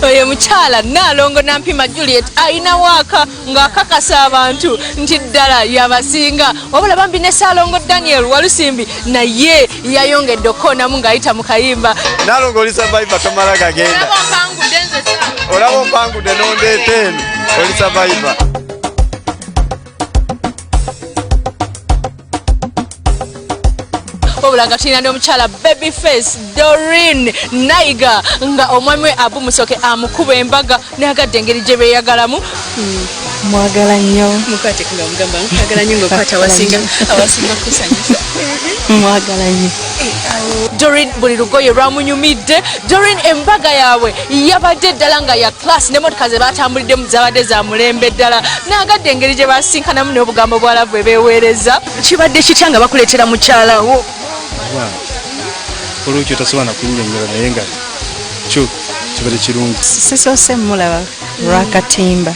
oyo mukyala Nalongo Nampima Juliet ayina waaka ng'akakasa abantu nti ddala yabasinga wabula bambi ne Ssalongo Daniel Walusimbi naye yayongedde okoonamu ng'ayita mu kayimba Nalongo oli survivor tomala gagenda olaba ompangudde n'ondeeta eno oli survivor. obulanga tulina n'omukyala Babyface Doreen Naiga nga omwami we Abu Musoke amukuba embaga n'agadde engeri gye beeyagalamu mwagala nnyo mukwate nga mugamba mwagala nnyo ng'okwata awasinga kusanyusa mwagala nnyo Doreen buli lugoye lwamunyumidde Doreen embaga yaabwe yabadde ddala nga ya class n'emmotoka ze batambuliddemu zabadde za mulembe ddala n'agadde engeri gye basinkanamu n'obugambo bwalavu ebeeweereza kibadde kitya nga bakuleetera mukyalawo olwekyo tasobola nakunyonyola naye nga kyo kibadde kirungi sisoose mulaba lwakatimba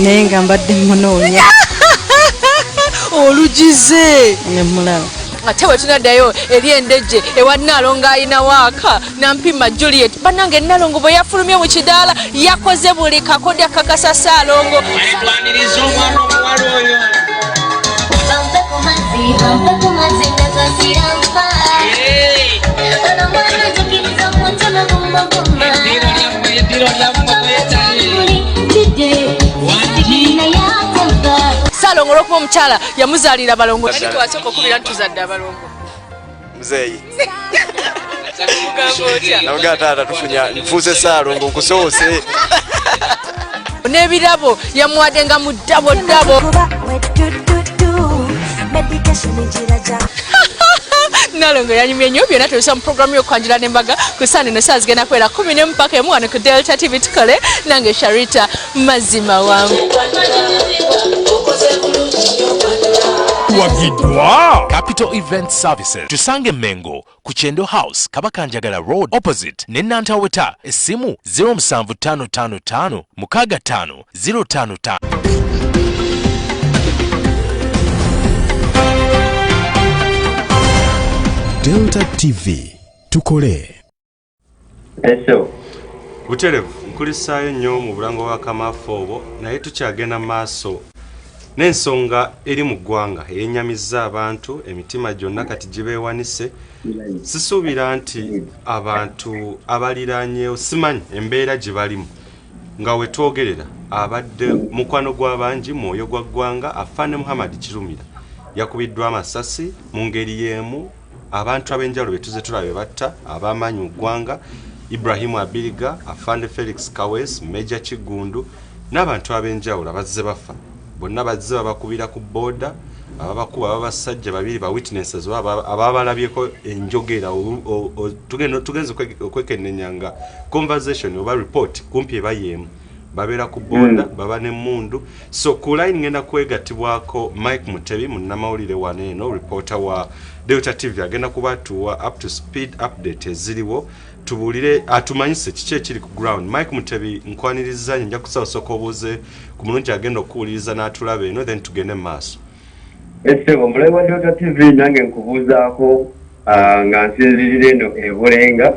naye nga mbadde munoonya olugize nemulaba ate we tunaddayo eri endejje ewa Nalongo ayina waaka Nampima Juliet bannange Nalongo bwe yafulumye mu kidaala yakoze buli kakodya kakasa Ssalongo ayitwaniriza omwana omuwala oyo Ssalongo olw'okuba omukyala yamuzaalira balongo ariko wasooka okubira ntuzadde abalongo muzeeyi namugaa taata tufunya nfuuse Ssalongo nkusoose n'ebirabo yamuwadde nga mu ddabo Nalongo yanyumye nnyo byonna tulusa mu programu y'okwanjula n'embaga ku Sande ne saa zigenda kwera 10 mpaka emu wano ku Delta TV tukole nange Sharita mazima wangu kiwagiddwa. Capital Event Services tusange Mengo ku Chendo House Kabakanjagala Road opposite ne Nantaweta essimu 07555 65 055. Delta TV tukole. Eso buterevu nkulisaayo nnyo mu bulango bwa Kamafoobo naye tukyagenda maaso n'ensonga eri mu ggwanga eyenyamizza abantu emitima gyonna kati gibeewanise. Sisuubira nti abantu abaliraanyeewo simanyi embeera gye balimu nga we twogerera abadde mukwano gw'abangi mwoyo gwa ggwanga Afande Muhammad Kirumira yakubiddwa amasasi mu ngeri y'emu. Abantu ab'enjawulo be tuze tulabe batta ab'amaanyi mu ggwanga Ibrahimu Abiriga, Afande Felix Kawes, Major Kigundu n'abantu ab'enjawulo abazze bafa. Bonna bazze babakubira ku booda ababakuba abasajja babiri ba witnesses ababalabyeko enjogera tugenze okwekennenyanga conversation oba report kumpi ebayemu babera ku booda baba n'emmundu. So ku line ngenda kwegatibwako Mike Mutebi munnamawulire waneeno reporter wa Delta TV agenda kubatuwa up to speed update eziriwo tubulire atumanyise kiki ekiri ku ground. Mike Mutebi nkwaniriza nja kusooka obuuze ku mulungi agenda okuwuliriza n'atulabe eno then tugende maaso. Omulabe wa Delta TV nange nkubuuzaako nga nsinzirira eno ebulenga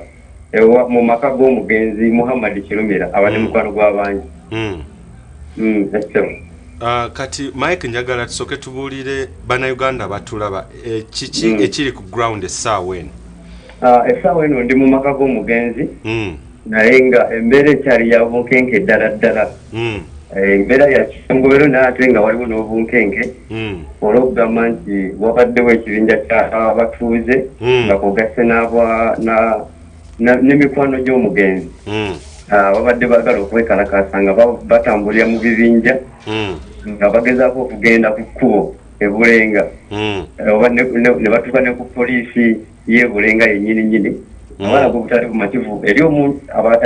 mu maka g'omugenzi Muhammad Kirumira abadde mukwano gw'abangi. Kati Mike njagala tusooke tubuulire bannayuganda batulaba kiki ekiri ku ground essaawa eno. Essaawa eno ndi mu maka g'omugenzi naye nga embeera ekyali ya bunkenke ddala ddala. Embeera ya kisongobero n'ate nga waliwo n'obunkenke olw'okugamba nti wabaddewo ekibinja ky'abatuuze nga kugasse n'emikwano gy'omugenzi babadde baagala okwekalakaasa nga batambulira mu bibinja nga bagezaako okugenda ku kkubo ebulenga oba ne batuuka ne ku poliisi y'ebulenga yennyini abana butali bumativu eri omuntu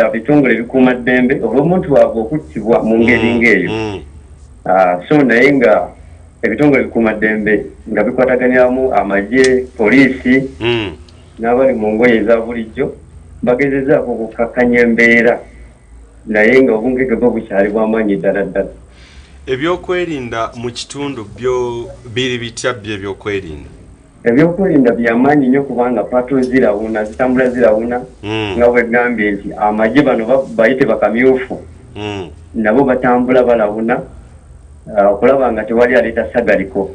ebitongole ebikuuma ddembe olw'omuntu waabwe okuttibwa mu ngeri ng'eyo. So naye nga ebitongole ebikuuma ddembe nga bikwataganiramu amagye poliisi n'abali mu ngoye eza bulijjo bagezezaako okukakkanya embeera naye nga obungege bwo bukyali bw'amaanyi ddala ddala. Ebyokwerinda mu kitundu byo biri bitya by'ebyokwerinda? Ebyokwerinda by'amaanyi nnyo kubanga pato zirawuna zitambula zirawuna nga bwegambye nti amagye bano bayite bakamyufu nabo batambula balawuna okulaba nga tewali aleeta sagaliko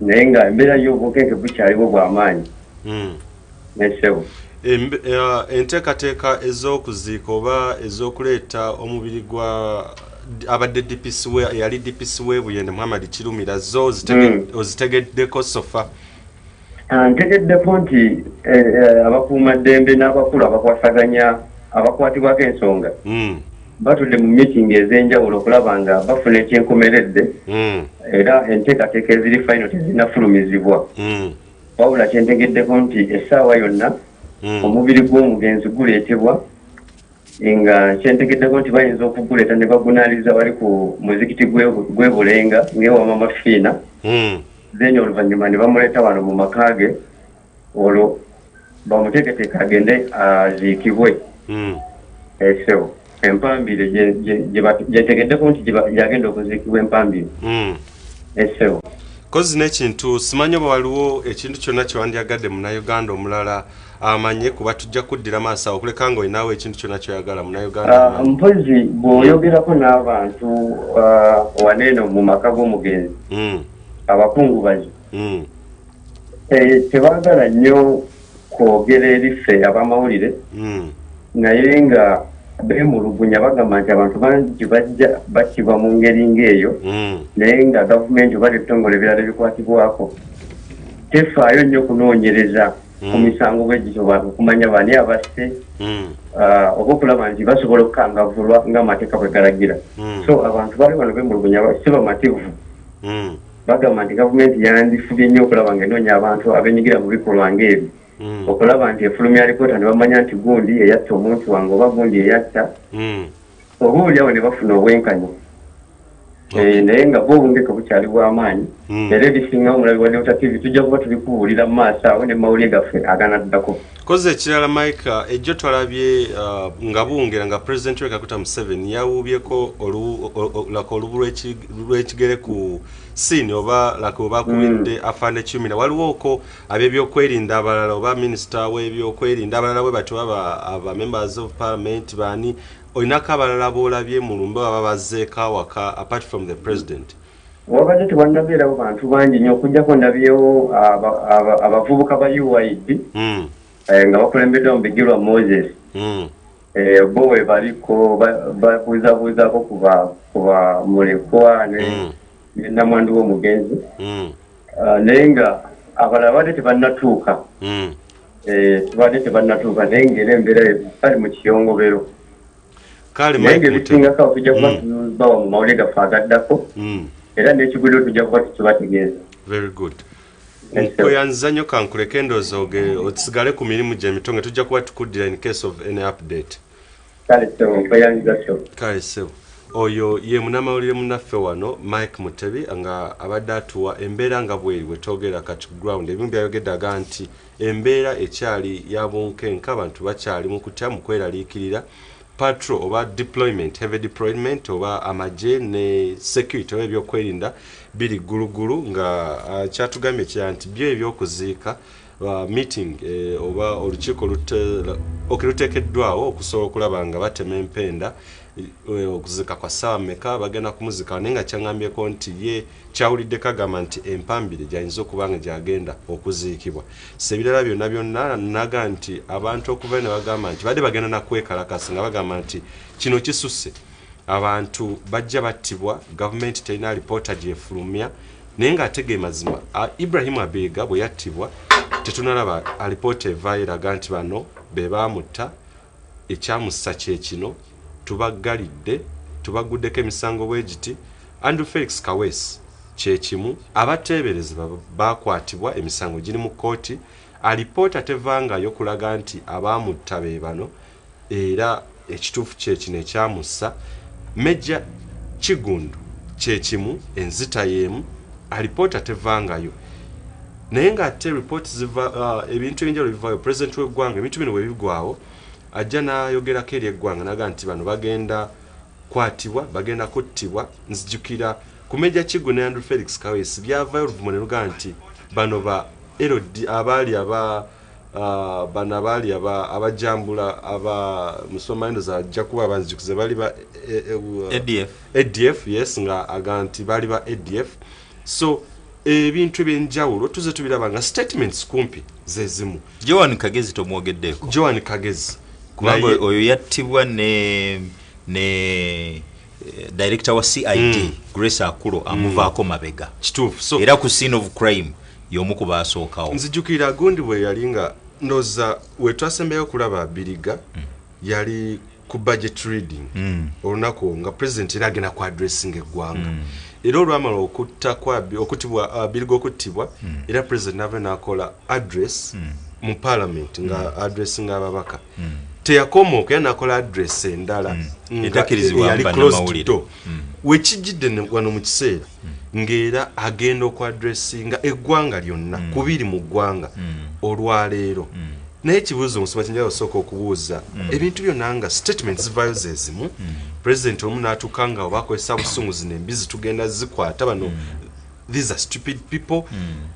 naye nga embeera y'obunkenke bukyaliwo bw'amaanyi. Nesebo enteekateeka ez'okuziika oba ez'okuleeta omubiri gwa abadde DPC yali DPC w'Ebuyende Muhammad Kirumira zo ozitegeddeko sofa? Ntegeddeko nti abakuumaddembe n'abakulu abakwasaganya abakwatibwako ensonga batudde mu meeting ez'enjawulo okulaba nga bafuna ekyenkomeredde era enteekateeka eziri final tezinnafulumizibwa. Wabula kyentegeddeko nti essaawa yonna omubiri gw'omugenzi guleetebwa nga kyentegeddeko nti bayinza okuguleeta ne bagunaaliza bali ku muzikiti gw'ebulenga ng'ewama mafiina then oluvannyuma ne bamuleeta wano mu maka ge olwo bamuteeketeeka agende aziikibwe. Esebo empambire gyetegeddeko nti gyagenda okuziikibwa empambire. Esebo kozi n'ekintu simanyi oba waliwo ekintu kyonna kyewandyagadde munnayuganda omulala amanye kuba tujja kuddira maaso awo okuleka nga olinawo ekintu kyonna kyoyagala munnayuganda? Mpozi bw'oyogerako n'abantu waneeno mu maka g'omugenzi abakungubazi tebaagala nnyo kwogera eri ffe ab'amawulire naye nga beemulugunya bagamba nti abantu bangi bajja battibwa mu ngeri ng'eyo naye nga gavumenti oba n'ebitongole ebirala ebikwatibwako tefaayo nnyo kunoonyereza ku misango bwegityo okumanya baani abasse oba okulaba nti basobola okukangavulwa ng'amateeka bwe galagira. So abantu bali bano beemulugunya si bamativu bagamba nti gavumenti yandifubye nnyo okulaba nga enoonya abantu abenyigira mu bikolwa ng'ebyo okulaba nti efulumya alipoota ne bamanya nti gundi eyatta omuntu wange oba gundi eyatta oba oliawo ne bafuna obwenkanya. naye nga bwobungeka bukyali bw'amaanyi era ebisinga omulabi wa Delta TV tujja kuba tulikuwulira mu maaso awo ne mawulire gaffe aganaddako koze ekirala Mike ejjo twalabye nga buwungera nga President Kaguta Museveni yawuubyeko olubu lw'ekigere ku sini oba lako bakubidde Afande Kirumira waliwo oko ab'ebyokwerinda abalala oba minisita w'ebyokwerinda abalala bwe batyo aba members of parliament bani oinaka abalala boolabye mu lumbe baba bazzeeka waka apart from the president wabadde tebannabeerawo bantu bangi nnyo okujjako ndabyewo abavubuka ba UID nga bakulembeddwa mu Bigirwa Moses bo we baliko babuuzabuuzako kuba mulekwa ne namwandu w'omugenzi naye nga abalala badde tebannatuuka naye ng'era embeera bali mu kiyongobero naye ng'ebisingako tujja kuba tubawa mu mawulire gaffe agaddako era n'ekigulo tujja kuba tukibategeeza. Very good. Nkweyanza nnyo kankuleka endowooza osigale ku mirimu gy'emitongo tujja kuba tukuddira in case of any update. Kale ssebo oyo ye munamawulire munnaffe wano Mike Mutebi nga abadde atuwa embeera nga bweri bwe twogera kati ground ebimu byayogedde aga nti embeera ekyali ya bunkenka abantu bakyali mu kutya mu kweraliikirira patrol oba deployment heavy deployment oba amagye ne security oba ebyokwerinda biri gulugulu nga kyatugambye kya nti byo ebyokuziika meeting oba olukiiko luteekeddwawo okusobola okulaba nga batema empenda okuzika kwa ssaawa mmeka bagenda kumuzika naye nga kyaŋŋambyeko nti ye kyawuliddeko agamba nti empambire gyayinza okuba nga gyagenda okuziikibwa sebirala byonna byonna naga nti abantu okuva ne bagamba nti badde bagenda nakwekalakasa nga bagamba nti kino kisusse abantu bajja battibwa gavumenti terina alipoota gyefulumya naye ng'atege mazima Ibrahim Abega bwe yattibwa tetunalaba alipoota evaayo eraga nti bano be baamutta ekyamussa kye kino tubaggalidde tubaguddeko emisango bwegiti Andrew Felix Kaweesi kyekimu abateeberezi bakwatibwa emisango giri mu kkooti alipoota tevangayo kulaga nti abaamutta be bano era ekituufu kyekino ekyamussa Meja Kigundu kyekimu enzita y'emu alipoota tevangayo naye ng'ate report ziva ebintu ebinjalo bivaayo president w'eggwanga ebintu bino bwe bigwawo ajja n'ayogerako eri eggwanga naga nti bano bagenda kwatibwa bagenda kuttibwa nzijukira ku Meja Kigundu ne Andrew Felix Kaweesi byavaayo oluvumo ne luga nti bano ba LD abaali bano abaali abajambula musomayendo ajja kuba banzijukiza bali ba ADF yes nga aga nti bali ba ADF so ebintu ebyenjawulo tuze tubiraba nga statements kumpi zezimu Joan Kagezi tomwogeddeeko Joan Kagezi kubanga oyo yattibwa ne director wa CID Grace Akulo amuvaako mabega kituufu so era ku scene of crime y'omu ku baasookawo nzijukira gundi bwe yali nga ndoza we twasembeyo kulaba Biriga yali ku budget reading olunaku nga president era agenda ku addressing eggwanga era olwamala okutibwa Biriga okuttibwa era president nave n'akola address mu parliament nga addressing ababaka teyakomooka n'akola address endala yali closed door wekijjidde wano mu kiseera ng'era agenda okuaddressinga eggwanga lyonna kubiri mu ggwanga olwaleero naye ekibuuzo omusoma kinjala osooka okubuuza ebintu byonna nga statements zivaayo zezimu president omu n'atuuka nga oba akozesa busunguzi n'embizi tugenda zikwata bano these are stupid people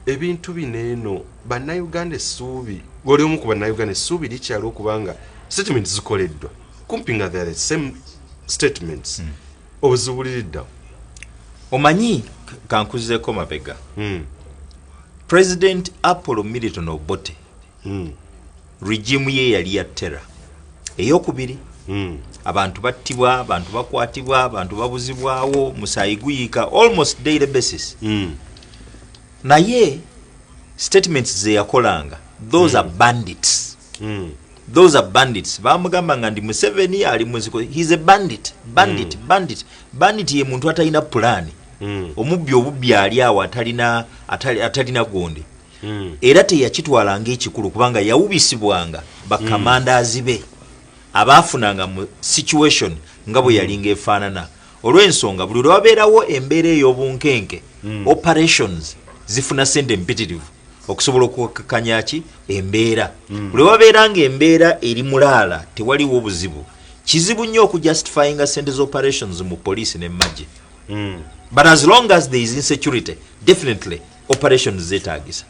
ebintu bino eno bannayuganda essuubi oli omu ku bannayuganda essuubi likyali okubanga statements zikoleddwa kumpi nga they are the same statements obuzibuliriddawo omanyi kankuzeeko mabega President Apollo Milton Obote regime ye yali ya terror eyokubiri abantu battibwa abantu bakwatibwa abantu babuzibwawo musaayi guyiika almost daily basis naye statements ze yakolanga those are bandits those are bandits bamugamba nga ndi Museveni ali muziko he's a bandit ye muntu atalina plan omubbi obubbi ali awo atalina gonde era teyakitwalanga ekikulu kubanga yawubisibwanga bakamandazi be abaafunanga mu situation nga bwe yalinga efaanana olw'ensonga buli lwabeerawo embeera ey'obunkenke operations zifuna sente mpitirivu okusobola okukakanya ki embeera buli wabeera nga embeera eri mulaala tewaliwo obuzibu kizibu nnyo okujustifyinga sente z'operations mu poliisi ne mmagye but as long as there is insecurity definitely operations zeetaagisa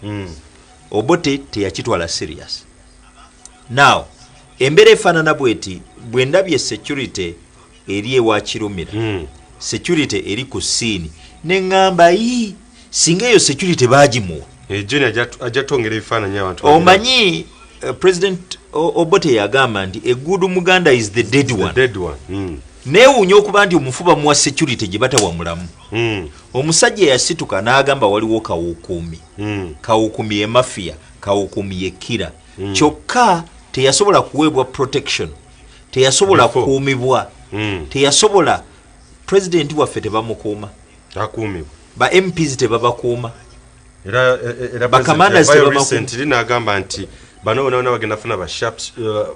Obote teyakitwala serious now embeera efaanana bweti bwe ndabye security eri ewa Kirumira security eri ku siini ne ŋŋamba singa eyo security baagimuwa ajatongera ebifaananyi abantu omanyi President Obote yagamba nti a good Muganda is the dead one neewuunya okuba nti omufu bamuwa security gye batawa mulamu omusajja yasituka n'agamba waliwo kawukuumi kawukuumi ye mafia kawukuumi ye kira kyokka teyasobola kuweebwa protection teyasobola kukuumibwa teyasobola president waffe tebamukuuma akuumibwa ba MPs tebabakuuma era bakamandas n'agamba nti bano bona bagenda funa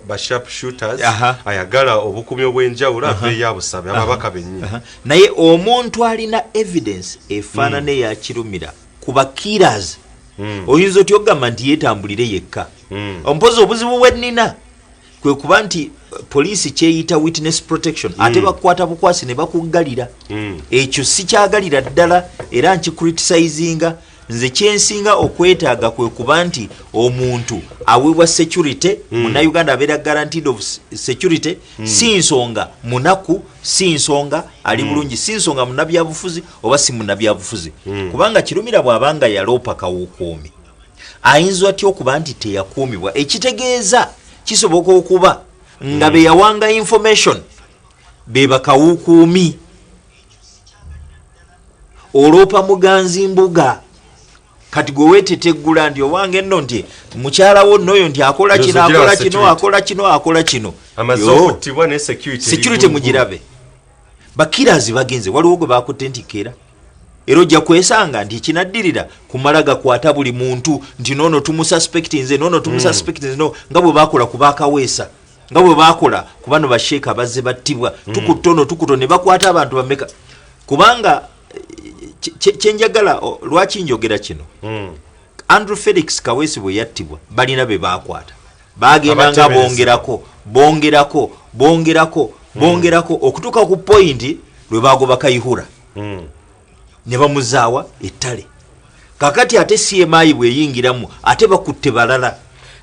ba sharp shooters ayagala obukuumi obw'enjawulo aveeyo abusabe ababaka bennyini naye omuntu alina evidence efaanana eya Kirumira ku bakillers oyinza otya okugamba nti yeetambulire yekka ompozi obuzibu bwe nnina kwe kuba nti poliisi kyeyita witness protection ate bakukwata bukwasi ne bakuggalira ekyo si kyagalira ddala era nkicriticizinga nze kyensinga okwetaaga kwe kuba nti omuntu aweebwa security Munnayuganda abeera guaranteed of security si nsonga munaku si nsonga ali bulungi si nsonga munnabyabufuzi oba si munnabyabufuzi kubanga Kirumira bw'abanga yaloopa kawukuumi ayinza atya okuba nti teyakuumibwa ekitegeeza kisoboka okuba nga be yawanga information be bakawukuumi oloopa muganzi mbuga kati gwe weeteteggula nti owange nno nti mukyalawo nnoyo nti akola kino akola kino akola kino akola kino security mugirabe bakirazi bagenze waliwo gwe bakutte nti keera era ojja kwesanga nti ekinaddirira kumala gakwata buli muntu nti noono tumususpecti nze noono tumususpecti nze no nga bwe bakola ku baakaweesa nga bwe bakola ku bano basheeka bazze battibwa tukutono tukuto ne bakwata abantu bameka kubanga kyenjagala lwaki njogera kino Andrew Felix Kaweesi bwe yattibwa balina be bakwata bagendanga bongerako okutuuka ku point lwe bagoba Kayihura ne bamuzaawa ettale kakati ate CMI bweyingiramu ate bakutte balala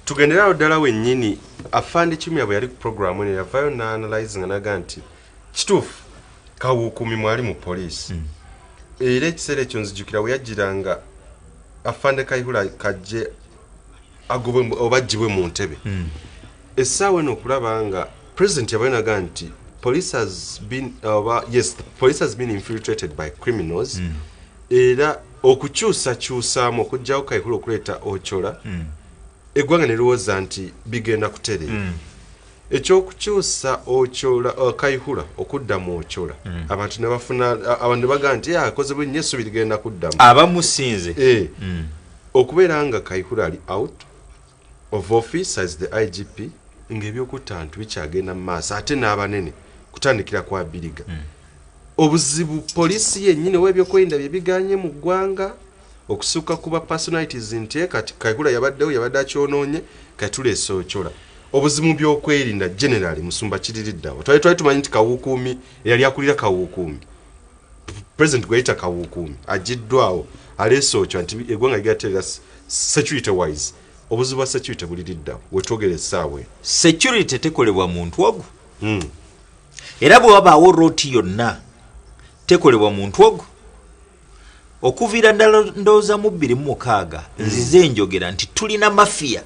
tugenderawo ddala wennyini Afande Kirumira bwe yali ku programu eno yavaayo n'analyze nga naga nti kituufu kawukuumi mwali mu poliisi era ekiseera ekyo nzijukira bwe yajjiranga Afande Kayihura kajje agobe oba ajjibwe mu ntebe essaawa eno okulaba nga president yabayo naga nti police has been infiltrated by criminals era okukyusakyusaamu okugjawo Kayihura okuleeta Ochola eggwanga ne lirowooza nti bigenda kutereera ekyokukyusa Ochola Kayihura okudda mu Ochola abantu ne bafuna abantu ne bagaa nti akozebwa nnyo essubi ligenda kuddamu abamusinze okubeera nga Kayihura ali out of office as the IGP ng'ebyokutta ntu bikyagenda mu maaso ate n'abanene kutandikira kwa Bbiriga obuzibu poliisi yennyini w'ebyokwerinda bye biganye mu ggwanga okusukka kuba personalities nti kati Kayihura yabaddewo yabadde akyonoonye kati tuleese Ochola obuzibu byokwerinda generally Musumba kiririddawo twali tumanyi nti kawukuumi eyali akulira kawukuumi president gweyita kawukuumi agiddwawo aleese Ochola nti eggwanga ligateera security wise obuzibu bwa security buliriddawo wetwogera essaawa security tekolebwa muntu ogwo era bwe wabaawo rooti yonna tekolebwa muntu ogwo okuviira ddala ndowooza mu 2006 nzize njogera nti tulina mafiya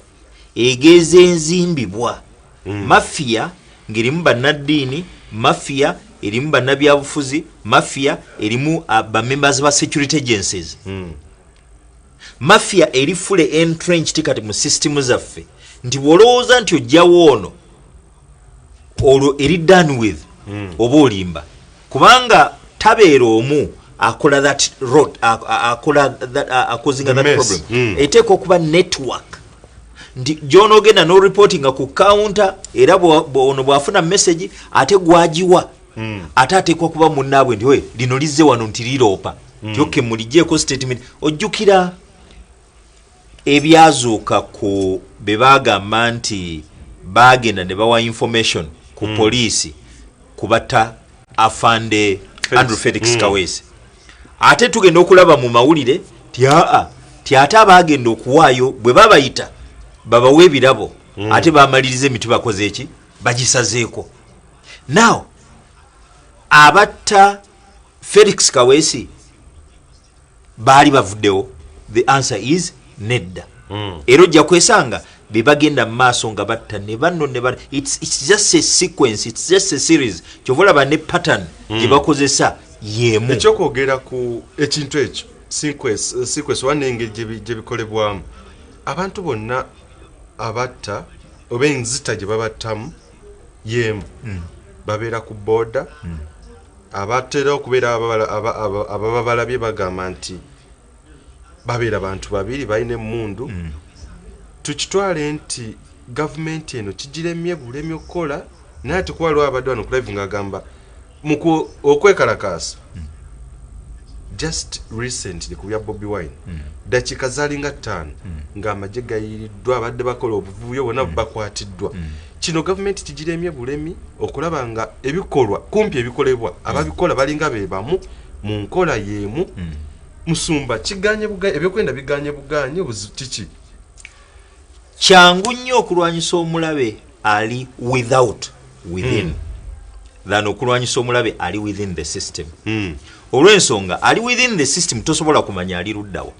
egeeza enzimbibwa mafiya ng'erimu bannaddiini mafiya erimu bannabyabufuzi mafiya erimu bamembers ba security agencies mafiya eri fule entrenched kati mu system zaffe nti wolowooza nti ojjawo ono olwo eri done with oba olimba kubanga tabeera omu akola that road akozinga that problem eteeka okuba network nti gy'onoogenda n'oreportinga ku counter era ono bw'afuna message ate gwagiwa ate ateekwa kuba munnaabwe nti we lino lizze wano nti liroopa tyoke muligyeko statement. Ojjukira ebyazuuka ku be bagamba nti bagenda ne bawa information ku poliisi kubatta Afande Andrew Felix Kaweesi. Ate tugenda okulaba mu mawulire ti ate abagenda okuwaayo bwe babayita babawe ebirabo ate bamaliriza emitu bakoze eki bagisazeeko. Now abatta Felix Kaweesi baali bavuddewo? The answer is nedda. Era ojja kwesanga be bagenda mu maaso nga batta ne banno ne banno. It's just a sequence, it's just a series. Kyova olaba ne pattern gye bakozesa yemu. Ekyokwogera ku ekintu ekyo sequence wanenge gye bikolebwamu abantu bonna abatta oba enzita gye babattamu yemu babeera ku booda abatera okubeera ababa balabye bagamba nti babeera bantu babiri balina emmundu. Tukitwale nti gavumenti eno kigiremye bulemi okukola naye tukwaliwo abadde wano ku live ng'agamba okwekalakaasa. Just recently ku bya Bobi Wine dakiika zalinga 5 ng'amagye gayiriddwa abadde bakola obuvuyo bonna bakwatiddwa. Kino gavumenti kigiremye bulemi okulaba nga ebikolwa kumpi ebikolebwa ababikola balinga bebamu mu nkola yemu. Musumba kiganye buganye ebyokwenda biganye buganye kiki kyangu nnyo okulwanyisa omulabe ali within than okulwanyisa omulabe ali within the system. Olw'ensonga ali within the system tosobola kumanya ali luddawa.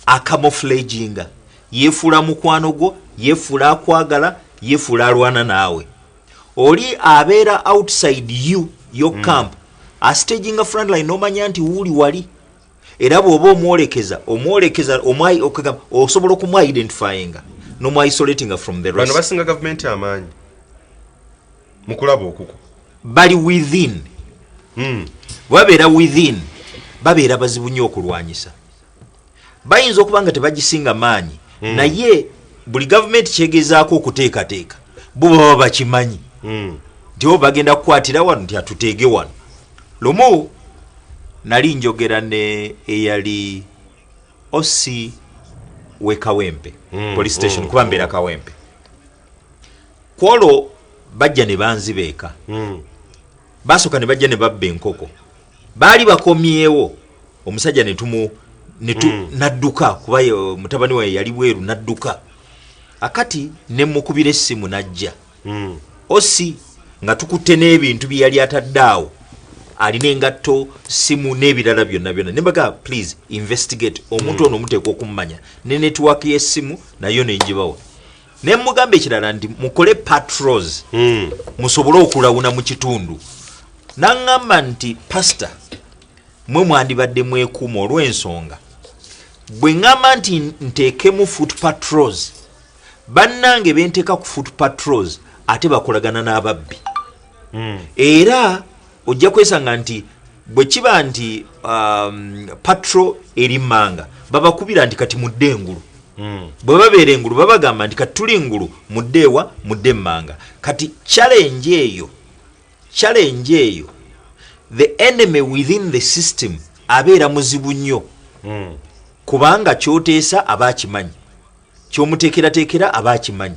Akamoflaginga yefuula mukwano gwo, yefuula akwagala, yefuula alwana naawe. Oli abeera outside your camp astaginga frontline nomanya nti wuli wali. Era bw'oba omwolekeza osobola okumu identifyinga nomu isolatinga from the rest. Bano basinga gavumenti amaanyi mu kulaba okuko bali within. Babeera within babeera bazibu nnyo okulwanyisa. Bayinza okuba nga tebagisinga maanyi naye buli gavumenti kyegezaako okuteekateeka bo baba bakimanyi nti bo bagenda kukwatira wano nti atuteege wano. Lumu nali njogera ne eyali osi we Kawempe police station kuba mbeera Kawempe. Kwolwo bajja ne banzibeeka basooka ne bajja ne babba enkoko. Baali bakomyewo omusajja nadduka kuba mutabani we yali bweru nadduka. Akati ne mukubira essimu najja osi nga tukutte n'ebintu bye yali ataddaawo alina engatto simu n'ebirala byonna ne mbaga please investigate omuntu ono muteekwa okumumanya ne network y'essimu nayo nenjibawo. Ne mugamba ekirala nti mukole patrols musobole okulawuna mu kitundu. N'aŋŋamba nti pastor mwe mwandibadde mwekuuma olw'ensonga bwe ŋŋamba nti nteekemu foot patrols bannange benteeka ku foot patrols ate bakolagana n'ababbi. Era ojja kwesanga nti bwe kiba nti patrol eri mmanga babakubira nti kati mudde engulu. Bwe babeera engulu babagamba nti kati tuli engulu muddeewa mudde mmanga. Kati challenge eyo the enemy within the system abeera muzibu nnyo kubanga kyoteesa abakimanyi kyomuteekerateekera abakimanyi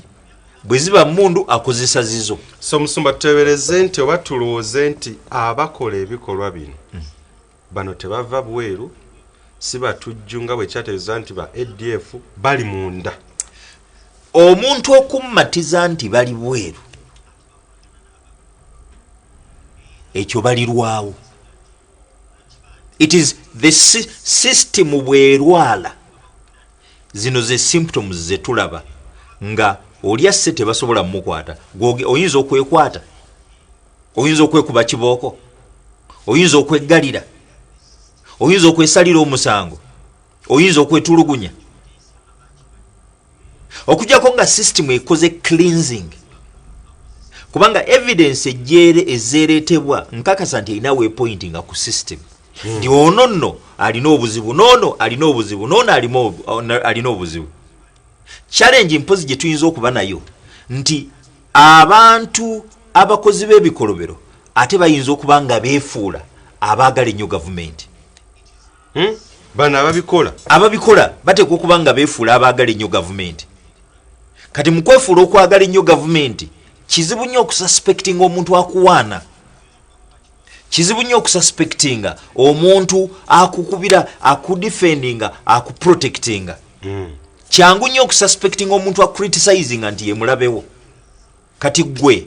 bwe ziba mundu akozesa zizo. So Musumba tutebereze nti oba tulowooze nti abakola ebikolwa bino bano tebava bweru si batujjunga bwe kyategeeza nti ba ADF bali munda. Omuntu okummatiza nti bali bweru ekyo balirwawo. It is the system bwerwala. Zino ze symptoms ze tulaba nga oli asse tebasobola mukwata. Oyinza okwekwata, oyinza okwekuba kibooko, oyinza okweggalira, oyinza okwesalira omusango, oyinza okwetulugunya. Okujjako nga system ekoze cleansing. Kubanga evidence ejjere ezeereetebwa nkakasa nti erina wepointinga ku system. Ndi ono nno alina obuzibu, noono alina obuzibu, noono alina obuzibu. Challenge mpozi gye tuyinza okuba nayo nti abantu abakozi b'ebikolobero ate bayinza okuba nga beefuula abaagala ennyo gavumenti. Bano ababikola bateekwa okuba nga beefuula abaagala ennyo gavumenti. Kati mu kwefuula okwagala ennyo gavumenti kizibu nnyo okususpectinga omuntu akuwaana. Kizibu nnyo okususpectinga omuntu akukubira, akudefendinga, akuprotectinga. Kyangu nnyo okususpectinga omuntu akucriticizinga nti ye mulabewo. Kati gwe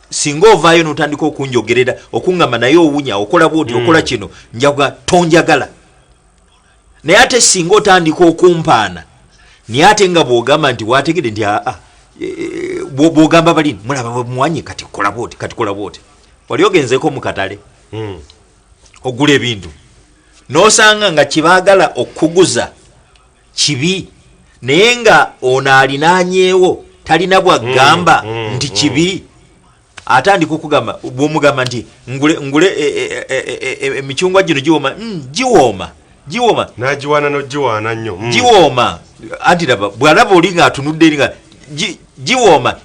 singa ovaayo n'otandika okunjogerera okuŋŋamba naye owunya okola bwoti okola kino njaga tonjagala. Naye ate singa otandika okumpaana naye ate nga bw'ogamba nti waategede nti bw'ogamba balini mulaba bwe muwanye kati kola bwoti kati kola bwoti. Wali ogenzeeko mu katale ogula ebintu n'osanga nga kibaagala okuguza kibi naye nga ono alinaanyeewo talina bwagamba nti kibi. Atandika okugamba bw'omugamba nti ngule emicungwa gino giwooma n'agiwaana n'ogiwaana nnyo giwooma. Anti laba bw'alaba oli ng'atunudde eri nga giwooma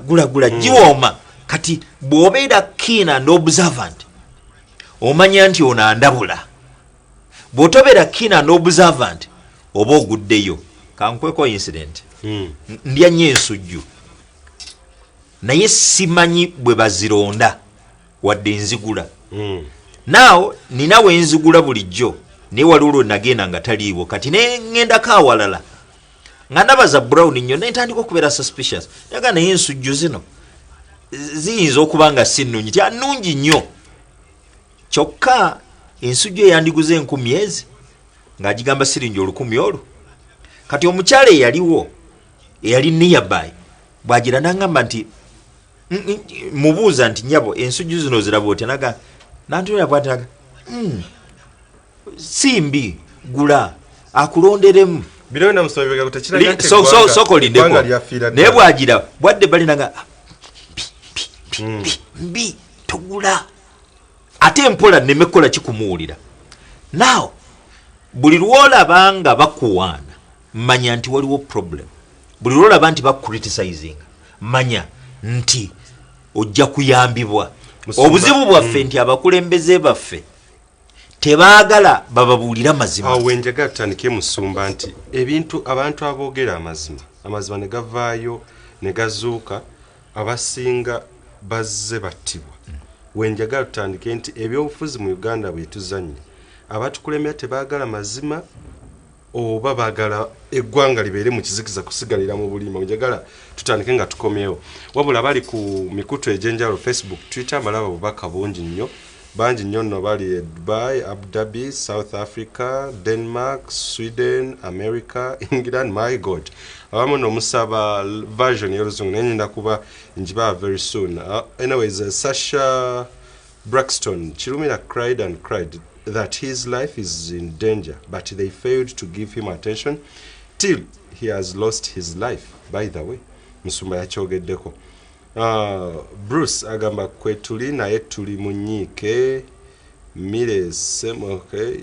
gula giwooma. Kati bw'obeera keen and observant omanya nti ono andabula. Bw'otobeera keen and observant oba oguddeyo. Kankweko incident ndya nnyo ensujju naye simanyi bwe bazironda wadde nzigula. Naawo nina we nzigula bulijjo naye waliwo lwe nagenda nga taliiwo. Kati ne ŋŋendako awalala nga ndabaza brown nnyo naye ntandika okubeera suspicious. Naga naye ensujju zino ziyinza okuba nga si nnungi ti annungi nnyo. Kyokka ensujju eyandiguze 10,000 ng'agigamba siringi 1,000 olwo. Kati omukyala eyaliwo eyali nearby bw'agira n'aŋŋamba nti mubuuza nti nyabo ensujju zino ziraba otya naga nantunira bw'ati naga simbi gula akulonderemu soko lindeko naye bw'agira bwadde bali naga mbi togula ate mpola nemekola kikumuwulira. Now buli lwolaba nga bakuwaana manya nti waliwo problem. Buli lwolaba nti bakucriticizing manya nti ojja kuyambibwa. Obuzibu bwaffe nti abakulembeze baffe tebaagala bababuulira mazima. Awo njagala tutandike Musumba nti ebintu abantu aboogera amazima ne gavaayo ne gazuuka abasinga bazze battibwa. Wenjagala tutandike nti ebyobufuzi mu Uganda bwe tuzannye abatukulembera tebaagala mazima oba baagala eggwanga libeere mu kizikiza kusigalira mu bulima. Njagala tutandike nga tukomyewo. Wabula bali ku mikutu egy'enjawulo Facebook, Twitter balaba bubaka bungi nnyo. Bangi nnyo nno bali Dubai, Abu Dhabi, South Africa, Denmark, Sweden, America, England. My God, abamu n'omusaba version y'oluzungu naye ngenda kuba njiba very soon. Anyways, Sasha Braxton Kirumira cried and cried that his life is in danger, but they failed to give him attention till he has lost his life. By the way, Musumba yakyogeddeko. Bruce agamba kwe tuli naye tuli munyiike mire semoke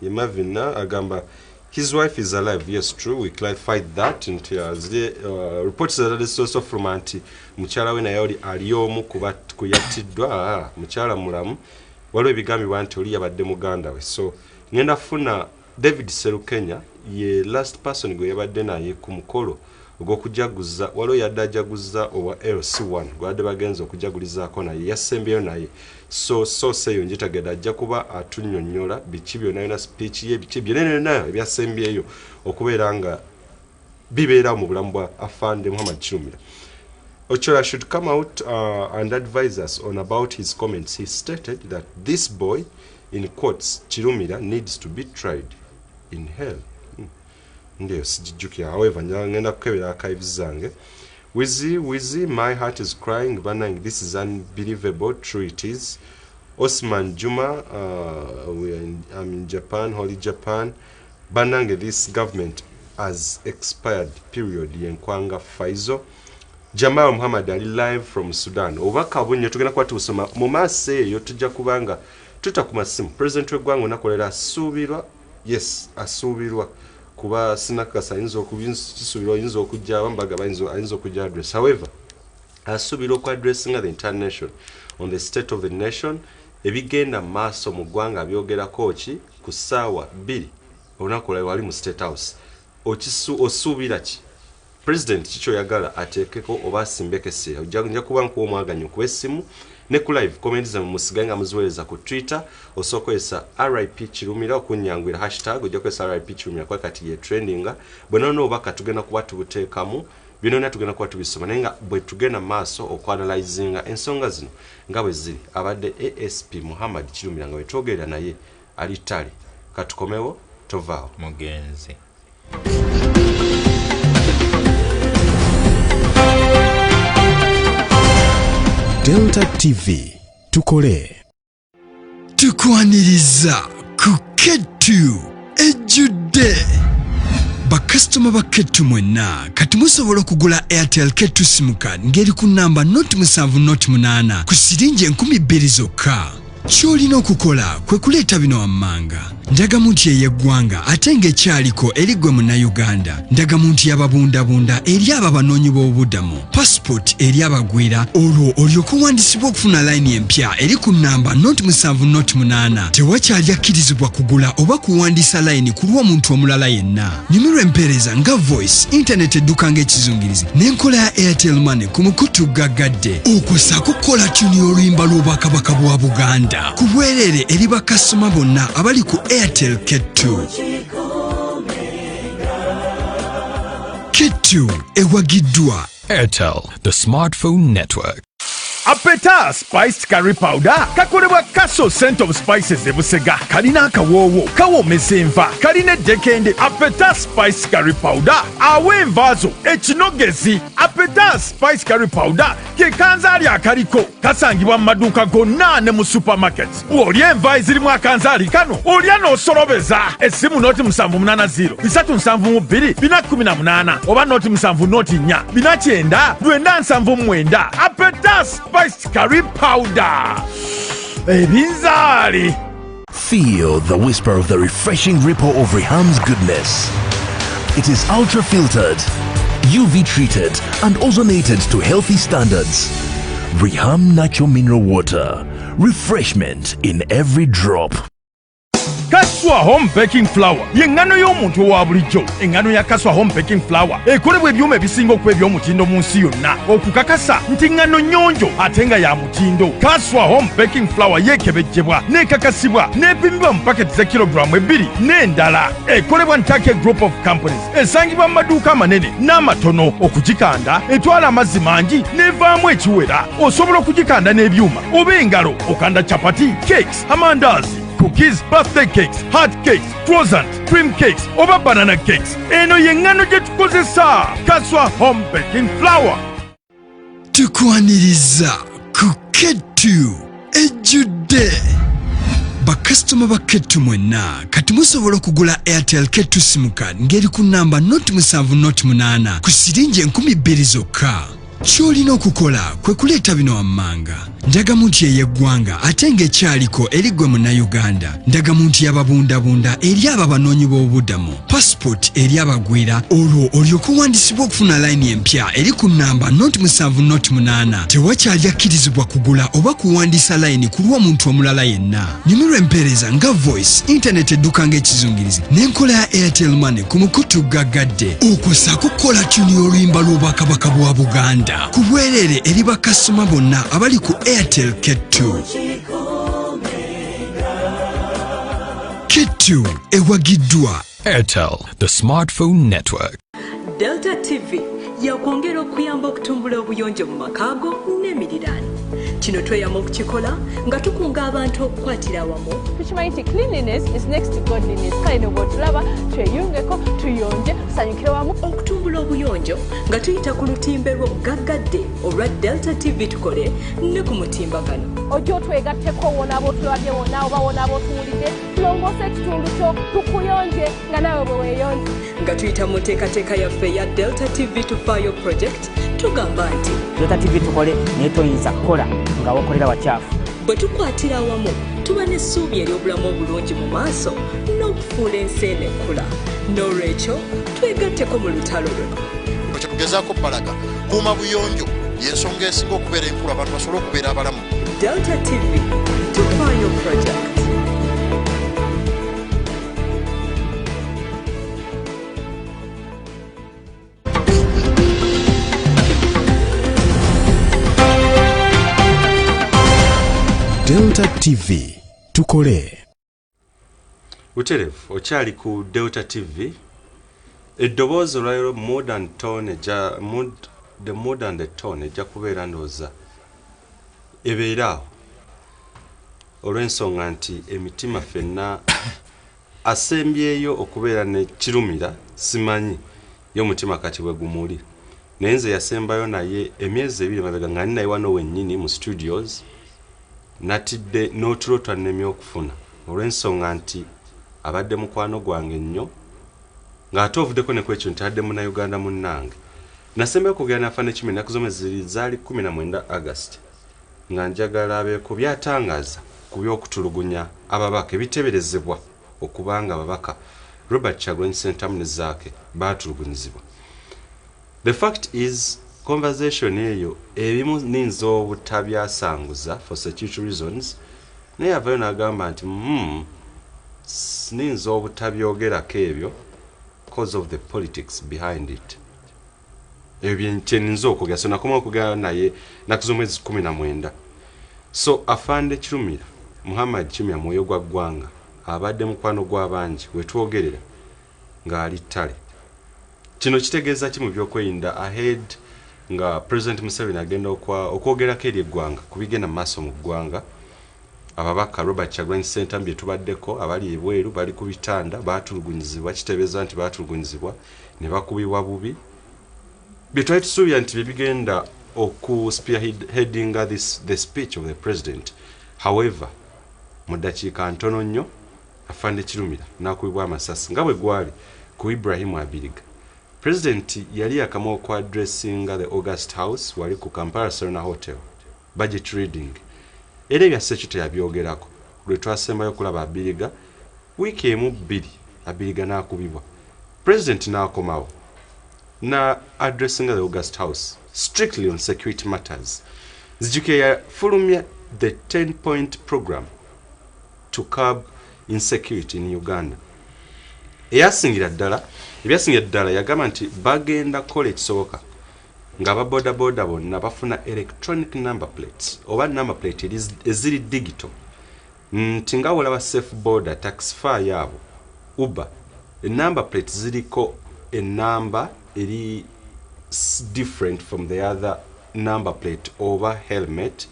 Yemavin agamba his wife is alive. Yes, true, we clarified that. And reports that is also from anti mukyala we naye oli aliomu kuba kuyatiddwa mukyala mulamu waliwo ebigambibwa nti oli yabadde muganda we. So ngenda funa David Serukenya ye last person gwe yabadde naye ku mukolo ogw'okujaguza waliwo yadde ajaguza owa LC1 gwadde bagenza okujagulizaako naye yasembyeyo naye. So seyo njitagenda ajja kuba atunnyonnyola biki byonna yona speech ye biki byonna ebyasembyeyo okubeera nga bibeera mu bulamu bwa Afande Muhammad Kirumira. Ochola should come out and advise us on about his comments. He stated that this boy, in quotes, Kirumira, needs to be tried in hell. Ndio sijijukira. However, ngenda kukebera archives zange. Weezy, my heart is crying. Banang, this is unbelievable. True it is. Osman Juma, I'm in Japan, Holy Japan. Banang, this government has expired. Period. Yenkwanga Faizo. Jamal Muhammad Ali live from Sudan. Obaka bunye tugenda kwa tusoma mu maso eyo tujja kubanga tutakuma simu. President w'eggwanga nakolera asuubirwa. Yes, asuubirwa kuba sinakasa ayinza okubisubira oyinza okujja abambaga ayinza okujja address. However, asubira okwadressinga the entire nation on the state of the nation ebigenda maaso mu ggwanga byogerako ki ku ssaawa 2 olunaku lwe wali mu State House. Osuubira ki President kikyo yagala ateekeko oba asimbekese ojja kuba nkuwa omwaganyo ku essimu ne ku live comment za musigaye nga muziweereza ku Twitter osokozesa RIP Kirumira okunyangwira hashtag ojja kozesa RIP Kirumira kwa kati ye trendinga bwe nono obaka tugenda kuba tubuteekamu binona tugenda kuba tubisoma naye nga bwe tugenda maaso okwanalizinga ensonga zino nga bwe ziri abadde ASP Muhammad Kirumira nga wetwogerera naye ali ttale katukomewo tovaawo mugenzi. Delta TV tukole tukwaniriza ku Ketu ejjudde bakasitoma ba Ketu mwenna kati musobola okugula Airtel Ketu sim card ngeri ku namba 0708 ku siringi 2,000 zokka. Kyolina okukola kwe kuleeta bino wammanga ndagamuntu yeyeggwanga ate ng'ekyaliko erigwe Munnayuganda, ndagamuntu y'ababundabunda eri abo abanoonyi b'obubuddamu, passport eri abagwira, olwo olyoka owandiisibwa okufuna layini empya eri ku namba 0708 tewakyali akkirizibwa kugula oba kuwandiisa layini ku lw'omuntu omulala yenna. Nyumirwa empeereza nga voice, internet edduka ng'ekizungirizi n'enkola ya Airtel Money ku mukutu gaggadde okwosaako kukola tuni oluyimba lw'obwakabaka bwa Buganda ku bwereere eri bakasitoma bonna abali ku Airtel Ketu. Ketu ewagiddwa Airtel, the smartphone network. Apeta spiced curry powder kakolebwa Castle scent of spices ebusega kalina akawoowo kawoomesa enva kalina eddekende. Apeta spiced curry powder awa envaazo ekinogezi. Apeta spiced curry powder ke kanzaali akaliko kasangibwa mu maduuka gonna ne mu supermarkets. Olya enva ezirimu akanzaali kano olya n'osolobeza. Essimu noti 780 372 418 oba noti 704 4 979. Apeta spiced curry powder. Ebinzaali. Feel the whisper of the refreshing ripple of Riham's goodness. It is ultra filtered, UV treated, and ozonated to healthy standards. Riham Natural Mineral Water. Refreshment in every drop. Kaswa Home Baking Flour yengano y'omuntu owa bulijjo. Engano ya Kaswa Home Baking Flour ekolebwa ebyuma ebisinga okuba eby'omutindo mu nsi yonna okukakasa nti ngano nnyonjo ate nga ya mutindo. Kaswa Home Baking Flour yeekebejjebwa n'ekakasibwa n'epimibwa mu paketi za kilogulamu 2 n'endala. Ekolebwa Ntake Group of Companies esangibwa mu maduuka amanene n'amatono. Okugikanda etwala amazzi mangi n'evaamu ekiwera. Osobola okugikanda n'ebyuma oba engalo okanda chapati, cakes, amandazi, cookies, birthday cakes, hot cakes, croissant, cream cakes, oba banana cakes. Eno yengano gye tukozesa. Kaswa Home Baking Flour. Tukwaniriza ku Ketu ejjudde bakasitoma ba Ketu mwenna kati musobola okugula Airtel Ketu sim card ngeri ku namba 0708 ku siringi 2,000 zokka. Kyolina okukola kwe kuleeta bino wammanga ndagamuntu yeyeggwanga ate ng'ekyaliko erigwe Munnayuganda, ndagamuntu y'ababundabunda eri abo abanoonyi b'obubuddamu, passport eri abagwira, olwo olyoka owandiisibwa okufuna layini empya eri ku namba 0708 tewakyali akkirizibwa kugula oba kuwandiisa layini ku lw'omuntu omulala yenna. Nyumirwa empeereza nga voice, internet edduka ng'ekizungirizi n'enkola ya Airtel Money ku mukutu gaggadde okwosaako kukola tuni oluyimba lw'obwakabaka bwa Buganda ku bwereere eri bakasitoma bonna abali ku Airtel Ketu. Ketu ewagiddwa Airtel, the smartphone network. Delta TV yakwongera okuyamba okutumbula obuyonjo mu makaago n'emiriraano. Kino tweyama okukikola nga tukunga abantu okukwatira awamu. Tukimanyi nti cleanliness is next to godliness. Kale ne bw'otulaba tweyungeko tuyonje tusanyukire wamu. Okutumbula obuyonjo nga tuyita ku lutimbe lw'obugaggadde olwa Delta TV tukole ne ku mutimbagano. Ojja otwegatteko wona abootulabye wonna oba wona abootuwulidde tulongoose ekitundu kyo tukuyonje nga naawe bwe weeyonje. Nga tuyita mu nteekateeka yaffe ya Delta TV to Fire Project tugamba nti Delta TV tukole naye toyinza kukola nga wakolera wakyafu. Bwe tukwatira awamu tuba n'essuubi ery'obulamu obulungi mu maaso n'okufuula ensi eno ekkula n'olwekyo twegatteko mu lutalo luno kyetugezaako balaga kuuma buyonjo y'ensonga esinga okubeera enkulu abantu basobole okubeera abalamu. Delta TV tufaayo project. Delta TV tukole. Uterevu okyali ku Delta TV. Eddoboozi olwaliro modern tone the modern the tone ejja kubeera ndooza ebeeraawo olw'ensonga nti emitima ffenna asembyeyo okubeera ne Kirumira simanyi y'omutima kati bwe gumuli naye nze yasembayo naye emyezi 2 mabega nga ninaye wano wennyini mu studios natidde n'otulo twannemye okufuna olw'ensonga nti abadde mukwano gwange nnyo ng'ate ovuddeko ne kwekyo nti adde muna Uganda munnange nasembayo okugenda Afande Kirumira ennaku zomwe zaali 19 August nga njagala abeeko byatangaza ku by'okutulugunya ababaka ebiteeberezebwa okubanga ababaka Robert Kyagulanyi Ssentamu ne Zaake baatulugunyizibwa. The fact is conversation eyo ebimu ninza obutabyasanguza for security reasons naye avayo n'agamba nti ninza obutabyogerako ebyo because of the politics behind it. Ebyo kyeninza okwogera so nakoma okugera naye ennaku z'omwezi 19. So Afande Kirumira Muhammad Kirumira mwoyo gwa ggwanga abadde mukwano gw'abangi wetwogerera ng'ali ttale. Kino kitegeeza ki mu byokwerinda ahead nga President Museveni agenda okwogerako eri eggwanga ku bigenda mu maaso mu ggwanga. Ababaka Robert Kyagulanyi Ssentamu bye tubaddeko abali ebweru bali ku bitanda baatulugunyizibwa kitebeeza nti baatulugunyizibwa ne bakubibwa bubi. Bye twali tusuubira nti bye bigenda spearheading the speech of the president. However, mu ddakiika ntono nnyo Afande Kirumira n'akubibwa amasasi nga bwe gwali ku Ibrahim Abiriga. President yali yakamu okwadressinga the August House wali ku Kampala Serena Hotel budget reading. Era ebya Sekitto yabyogerako lwe twasembayo okulaba Abiriga wiiki emu 2 Abiriga n'akubibwa. President n'akomawo na addressinga the August House strictly on security matters. Zijukira yafulumya the 10-point program to curb insecurity in Uganda. Ebyasingira ddala yagamba nti bagenda kukola ekisoboka nga babodaboda bonna bafuna electronic number plates oba number plate eziri digital nti nga olaba safe border taxify yaabo Uber number plate ziriko a number eri different from the other number plate oba helmet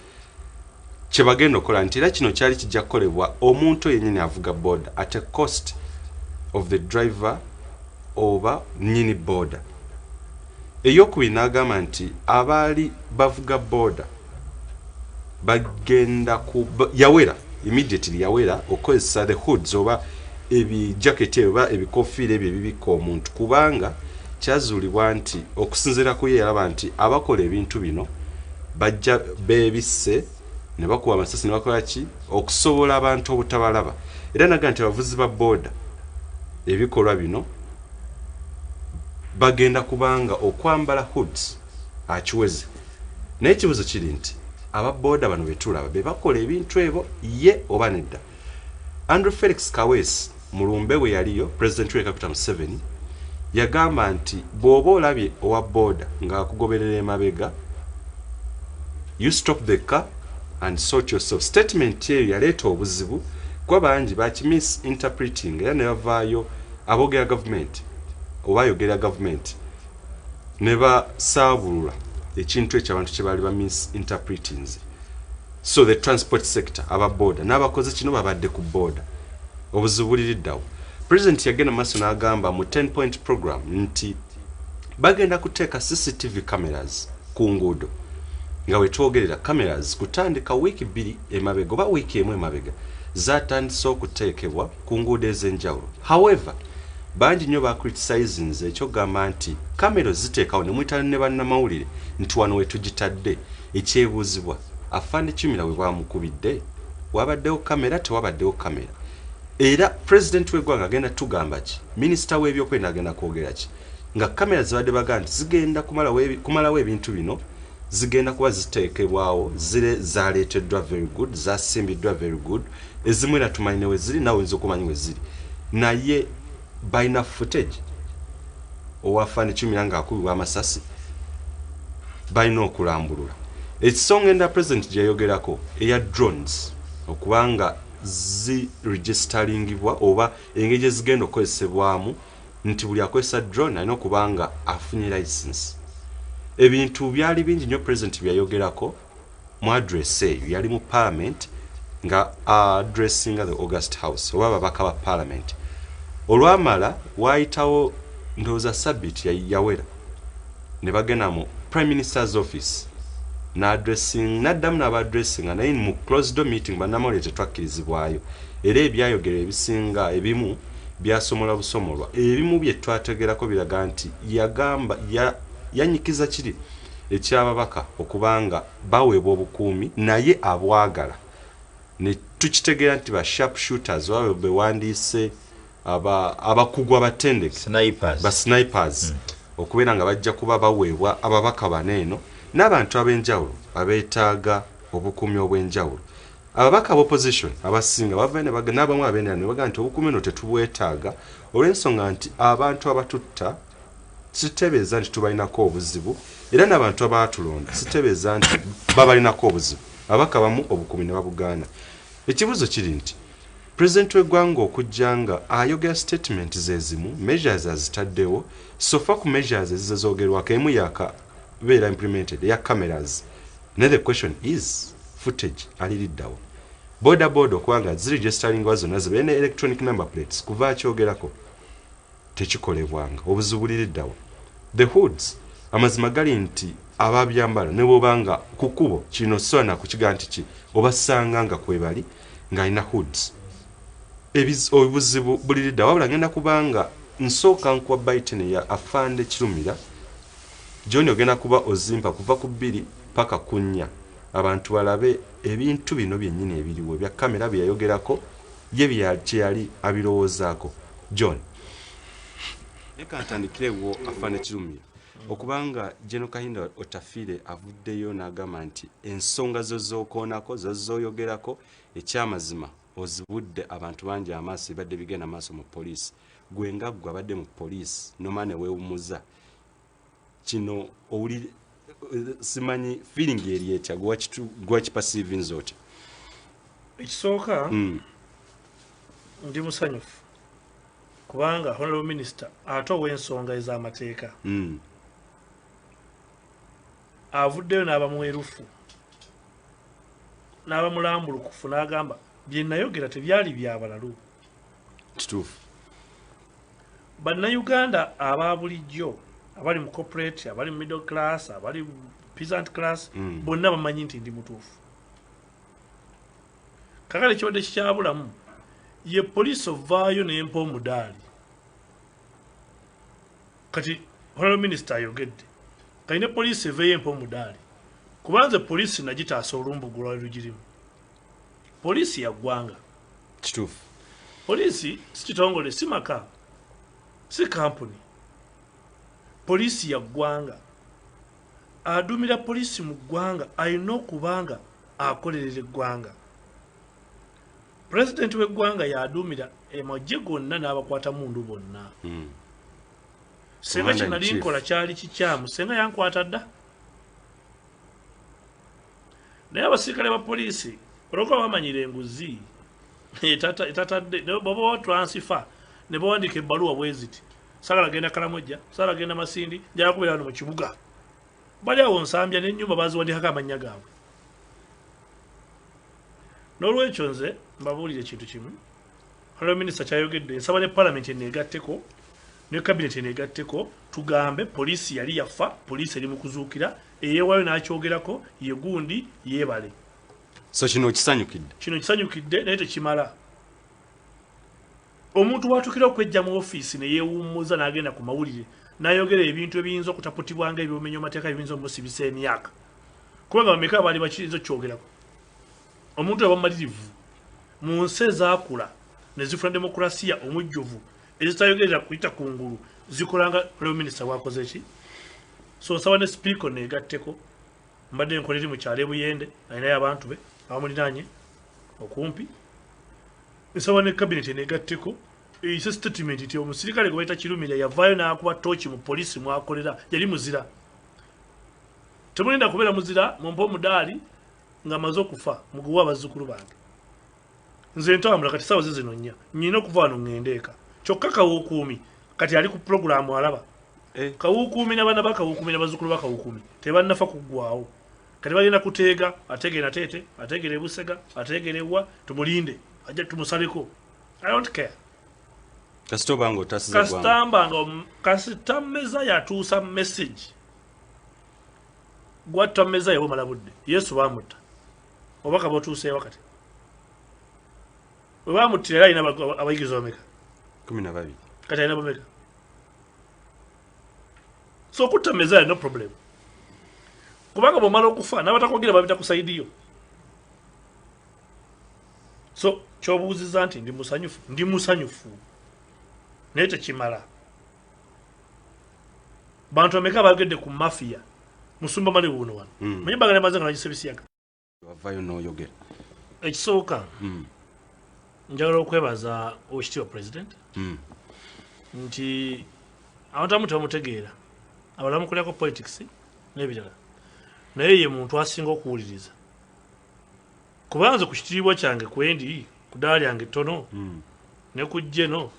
kyebagenda okukola nti era kino kyali kijja kukolebwa omuntu yennyini avuga border at a cost of the driver oba nnyini border. Eyokubiri n'agamba nti abaali bavuga border bagenda yawera immediately yawera okukozesa the hoods oba ebijaketi oba ebikofiira ebyo ebibika omuntu kubanga kyazuulibwa nti okusinziira ku ye yalaba nti abakola ebintu bino bajja beebisse ne bakuba amasasi ne bakola ki okusobola abantu obutabalaba. Era naga nti abavuzi ba border ebikolwa bino bagenda kubanga okwambala hoods akiweze. Naye ekibuzo kiri nti aba border bano betulaba be bakola ebintu ebo ye oba nedda. Andrew Felix Kaweesi mulumbe we yaliyo President we Capital Museveni yagamba nti bw'oba olabye owa border ng'akugoberera emabega you stop the car and sort yourself. Statement eyo yaleeta obuzibu kwa bangi misinterpreting era ne bavaayo abogera government oba ayogera government ne basaabulula ekintu ekyo abantu kye baali ba misinterpreting. So the transport sector aba border n'abakozi kino babadde ku border obuzibu buliriddawo. President yagenda maaso n'agamba mu 10-point program nti bagenda kuteeka CCTV cameras ku nguudo nga wetwogerera cameras kutandika wiiki 2 emabega oba wiiki emu emabega zatandise okuteekebwa ku nguudo ez'enjawulo. However, bangi nnyo bacriticizing nze ekyogamba nti kamera ziteekawo ne mwitana ne bannamawulire nti wano wetugitadde. Ekyebuuzibwa Afande Kirumira we bwamukubidde wabaddewo kamera tewabaddewo kamera. era president w'eggwanga agenda tugamba ki minisita w'ebyokwenda agenda kwogera ki nga kamera zibadde baga nti zigenda kumalawo ebintu bino zigenda kuba ziteekebwawo zire zaleeteddwa very good zasimbiddwa very good ezimu era tumanyi we ziri nawe oyinza okumanyi we ziri naye balina footage owafande Kirumira ng'akubibwa amasasi balina okulambulula ekisonga enda president gye yayogerako eya drones okubanga ziregisteringibwa oba engeri gye zigenda okukozesebwamu nti buli akozesa drone alina okubanga afunye license ebintu byali bingi nnyo president byayogerako mu address eyo yali mu parliament nga addressinga the August House oba ababaka ba parliament olwamala waayitawo ndowooza sabiti yawera ne bagenda mu prime minister's office n'addamu n'abaddressinga naye mu closed door meeting bannamawulire tetwakkirizibwayo era ebyayogera ebisinga ebimu byasomola busomolwa ebimu bye twategerako biraga nti yagamba yanyikiza kiri ekyababaka okubanga baweebwa obukuumi naye abwagala ne tukitegeera nti ba sharp shooters wabe bewandiise abakugu abatendeke ba snipers okubeera nga bajja kuba baweebwa ababaka baneeno n'abantu ab'enjawulo abeetaaga obukuumi obw'enjawulo ababaka b'opposition abasinga bava n'abamu ab'endala ne baga nti obukuumi no tetubwetaaga olw'ensonga nti abantu abatutta sitebeeza nti tubalinako obuzibu era n'abantu abaatulonda sitebeeza nti babalinako obuzibu ababaka bamu obukuumi ne babugaana ekibuzo kiri nti president w'eggwanga okujjanga ayogera statement zezimu measures azitaddewo sofa ku measures ezizoogerwako emu yakabeera implemented eya cameras ne the question is footage aliriddawo boda okubanga ziregisteringwa zonna zibeera ne electronic number plates kuva akyogerako tekikolebwanga obuzibu buliriddawo the hoods amazima gali nti ababyambala ne bwobanga ku kkubo kino sona kukiga nti ki obasanga nga kwebali ng'alina hoods obuzibu buliridda wabula ngenda kubanga nsooka nkuwa baitene ya Afande Kirumira John ogenda kuba ozimpa kuva ku 2 paka 4 abantu balabe ebintu bino byennyini ebiriwo bya kamera byayogerako ye byali abirowoozaako John eka ntandikirewo Afande Kirumira okubanga General Kahinda Otafire avuddeyo n'agamba nti ensonga zozookoonako zozooyogerako ekyamazima ozibudde abantu bangi amaaso badde bigenda maaso mu poliisi gwe nga gwe abadde mu poliisi nomane weewumuza kino owuli simanyi feeling eri etya gwakipasiivinza otya ekisooka ndi musanyufu kubanga honorable minister ate ow'ensonga ez'amateeka avuddeyo n'abamwerufu n'abamulambulukufu n'agamba bye nayogera tebyali bya balalu kituufu bannayuganda aba bulijjo abali mu corporate abali mu middle class abali mu peasant class bonna bamanyi nti ndi mutuufu kakale ekibadde kikyabulamu ye poliisi ovaayo n'empa omudaali kati honorable minister ayogedde kalina poliisi eveeyo empa omudaali kubanze poliisi nagitaasa olumbugu lwali lugirimu poliisi ya ggwanga kituufu poliisi si kitongole si maka si kampuni poliisi ya ggwanga aduumira poliisi mu ggwanga alina okubanga akolerera eggwanga pulezidenti w'eggwanga yaduumira amagye gonna n'abakwata mundu bonna senga kye nali nkola kyali kikyamu senga yankwata dda naye abasirikale ba poliisi olwokuba bamanyira enguzi etatadde baba batransfer ne bawandiika ebbaluwa bweziti saagala genda Kalamojja saagala genda Masindi njala kubeera wano mu kibuga bali awo nsambya n'ennyumba baziwandiikako amannya gaabwe n'olwekyo nze mbabuulire ekintu kimu honorable minister kyayogedde nsaba ne parliament eneegatteko ne cabinet eneegatteko tugambe poliisi yali yafa poliisi eri mu kuzuukira eyeewaayo n'akyogerako ye gundi yeebale so kino kisanyukidde naye tekimala omuntu bw'atuukira okwejja mu ofiisi ne yeewummuza n'agenda ku mawulire n'ayogera ebintu ebiyinza okutaputibwanga ebyomenya amateeka ebiyinza omusibisa emyaka kubanga bameka baali bakiyinza okyogerako omuntu aba mumalirivu mu nsi ezaakula nezifuna demokrasia omujjuvu ezitayogerera kuyita kungulu zikolanga prime minister wakoze ki so nsaba ne speaker negatteko mbadde nkolera mu kyalo Buyende ayinayo abantu be abamulinanye okumpi nsaba ne cabinet negatteko ise statement iti omusirikale gwe bayita Kirumira yavaayo n'akuba tochi mu polisi mwakolera yali muzira temulinda kubeera muzira mumpa omudaali nga maze okufa muguwa abazzukulu bange nze ntambula kati sawa zino nnya nyina okuva wano ngendeeka kyokka Kawukuumi kati ali ku programu alaba Kawukuumi n'abaana ba Kawukuumi n'abazzukulu ba Kawukuumi tebannafa kuggwawo kati balina kuteega ateegera Tete ateegera Busega ateegera Ewa tumulinde ajja tumusaleko I don't care kasitobango tasiza gwangu kasitambanga kasitameza yatuusa message gwatameza yabo malabudde Yesu bamutta obaka botuuse wakati bamutira ina abayigizo bameka 12 kati ina bameka so kutameza no problem kubanga bomala okufa n'abatakogira babita kusaidiyo so chobuuziza nti ndi musanyufu naye tekimala bantu bameka bagedde ku mafia musumba mali wuno wano manyi bagale maze nga nagisebisiyaga wavayo n'oyogera ekisooka njagala okwebaza okitiibwa president nti abantu abamu tebamutegeera abalamu kulyako politics n'ebirala naye ye muntu asinga okuwuliriza kubanze ku kitiibwa kyange kwendi ku ddaala lyange ttono ne ku jjeno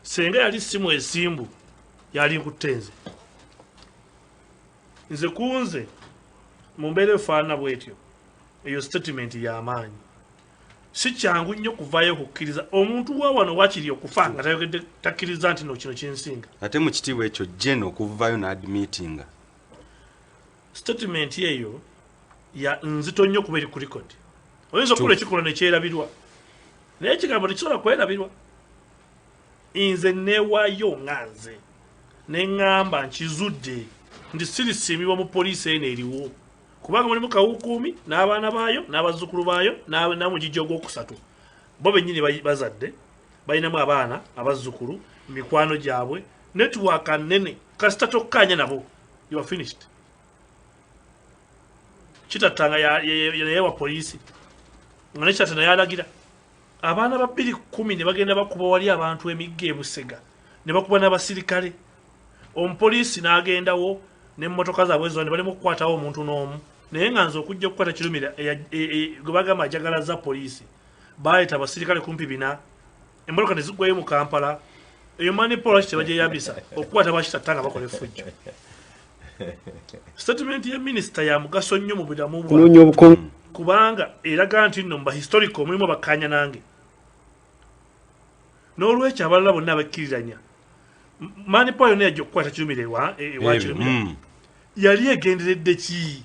senga yali simu esimbu yali nkuttenze nze kunze mu mbeera efaanana bwetyo eyo statement y'amaanyi si kyangu nnyo kuvaayo okukkiriza omuntu wa wano wakiri okufa nga tayogedde takkiriza nti no kino kinsinga ate mu kitiibwa ekyo jeno okuvaayo n'admitinga statement eyo ya nzito nnyo kuba eri ku record oyinza okula ekikola nekyerabirwa naye ekigambo tekisobola kwerabirwa nze neewaayo nga nze neŋŋamba nkizudde ndi sirisiimibwa mu poliisi eno eriwo kubanga mulimu Kawukuumi n'abaana baayo n'abazzukulu baayo n'amugijja ogwokusatu bo bennyini bazadde balinamu abaana abazzukulu mikwano gyabwe netiwaaka nnene kasita tokkaanya nabo you are finished kitattanga yayewa poliisi nga nekitata naye alagira abaana ba 210 ne bagenda bakuba wali abantu emigga e Busega ne bakuba n'abasirikale omupoliisi n'agendawo n'emmotoka zaabwe zonna balimu okukwatawo omuntu n'omu naye nga nze okujja okukwata Kirumira gwe bagamba ajagala za poliisi baayita abasirikale kumpi 4 emmotoka ne ziggwayo mu Kampala eyo manipolo ki tebagyeyambisa okukwata bakitatta nga bakola effujjo statement ya minisita ya mugaso nnyo mu bulamu bwa kubanga eraga nti nno mu bahistorical mulimu abakkaanya nange n'olwekyo abalala bonna abakkiriranya manipolo yonna yajja okukwata Kirumira ewa Kirumira yali egenderedde ki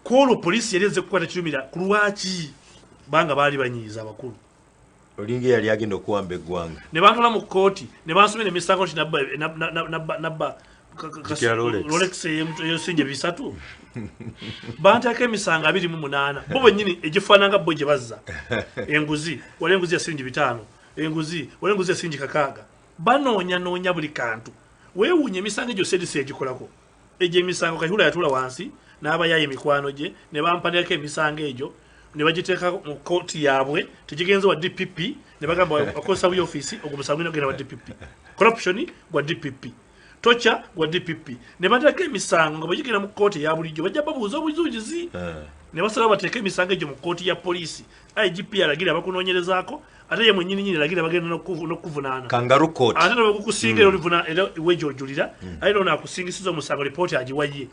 kwolwo poliisi yali ezze kukwata Kirumira ku lwaki banga baali banyiiza abakulu olinga yali agenda okuwamba eggwanga ne bantwala mu kkooti ne bansomera emisango nti nabba Rolex eyosinje 3 banteeka emisango 28 bo bennyini egifaananga bo gye bazza enguzi wala enguzi ya siringi 5 enguzi wala enguzi ya siringi 6 banoonya buli kantu weewuunya emisango egyo sedisi egikolako egyo emisango Kayihura yatula wansi n'abayaye emikwano gye ne bampanirako emisango egyo ne bagiteeka mu kkooti yaabwe tegigenze wa DPP ne bagamba akosa buli ofiisi ogumusango n'ogenda wa DPP corruption gwa DPP tocha gwa DPP ne bateeka emisango nga bagigenda mu kkooti ya bulijjo bajja babuuza obuzuugizi ne basala bateeka emisango egyo mu kkooti ya poliisi IGP alagira bakunoonyerezaako ate ye mwennyini alagira bagenda n'okuvunaana kangaroo court ate ne bakukusinga olivuna era wejojulira ate ono akusingisiza omusango lipooti agiwaye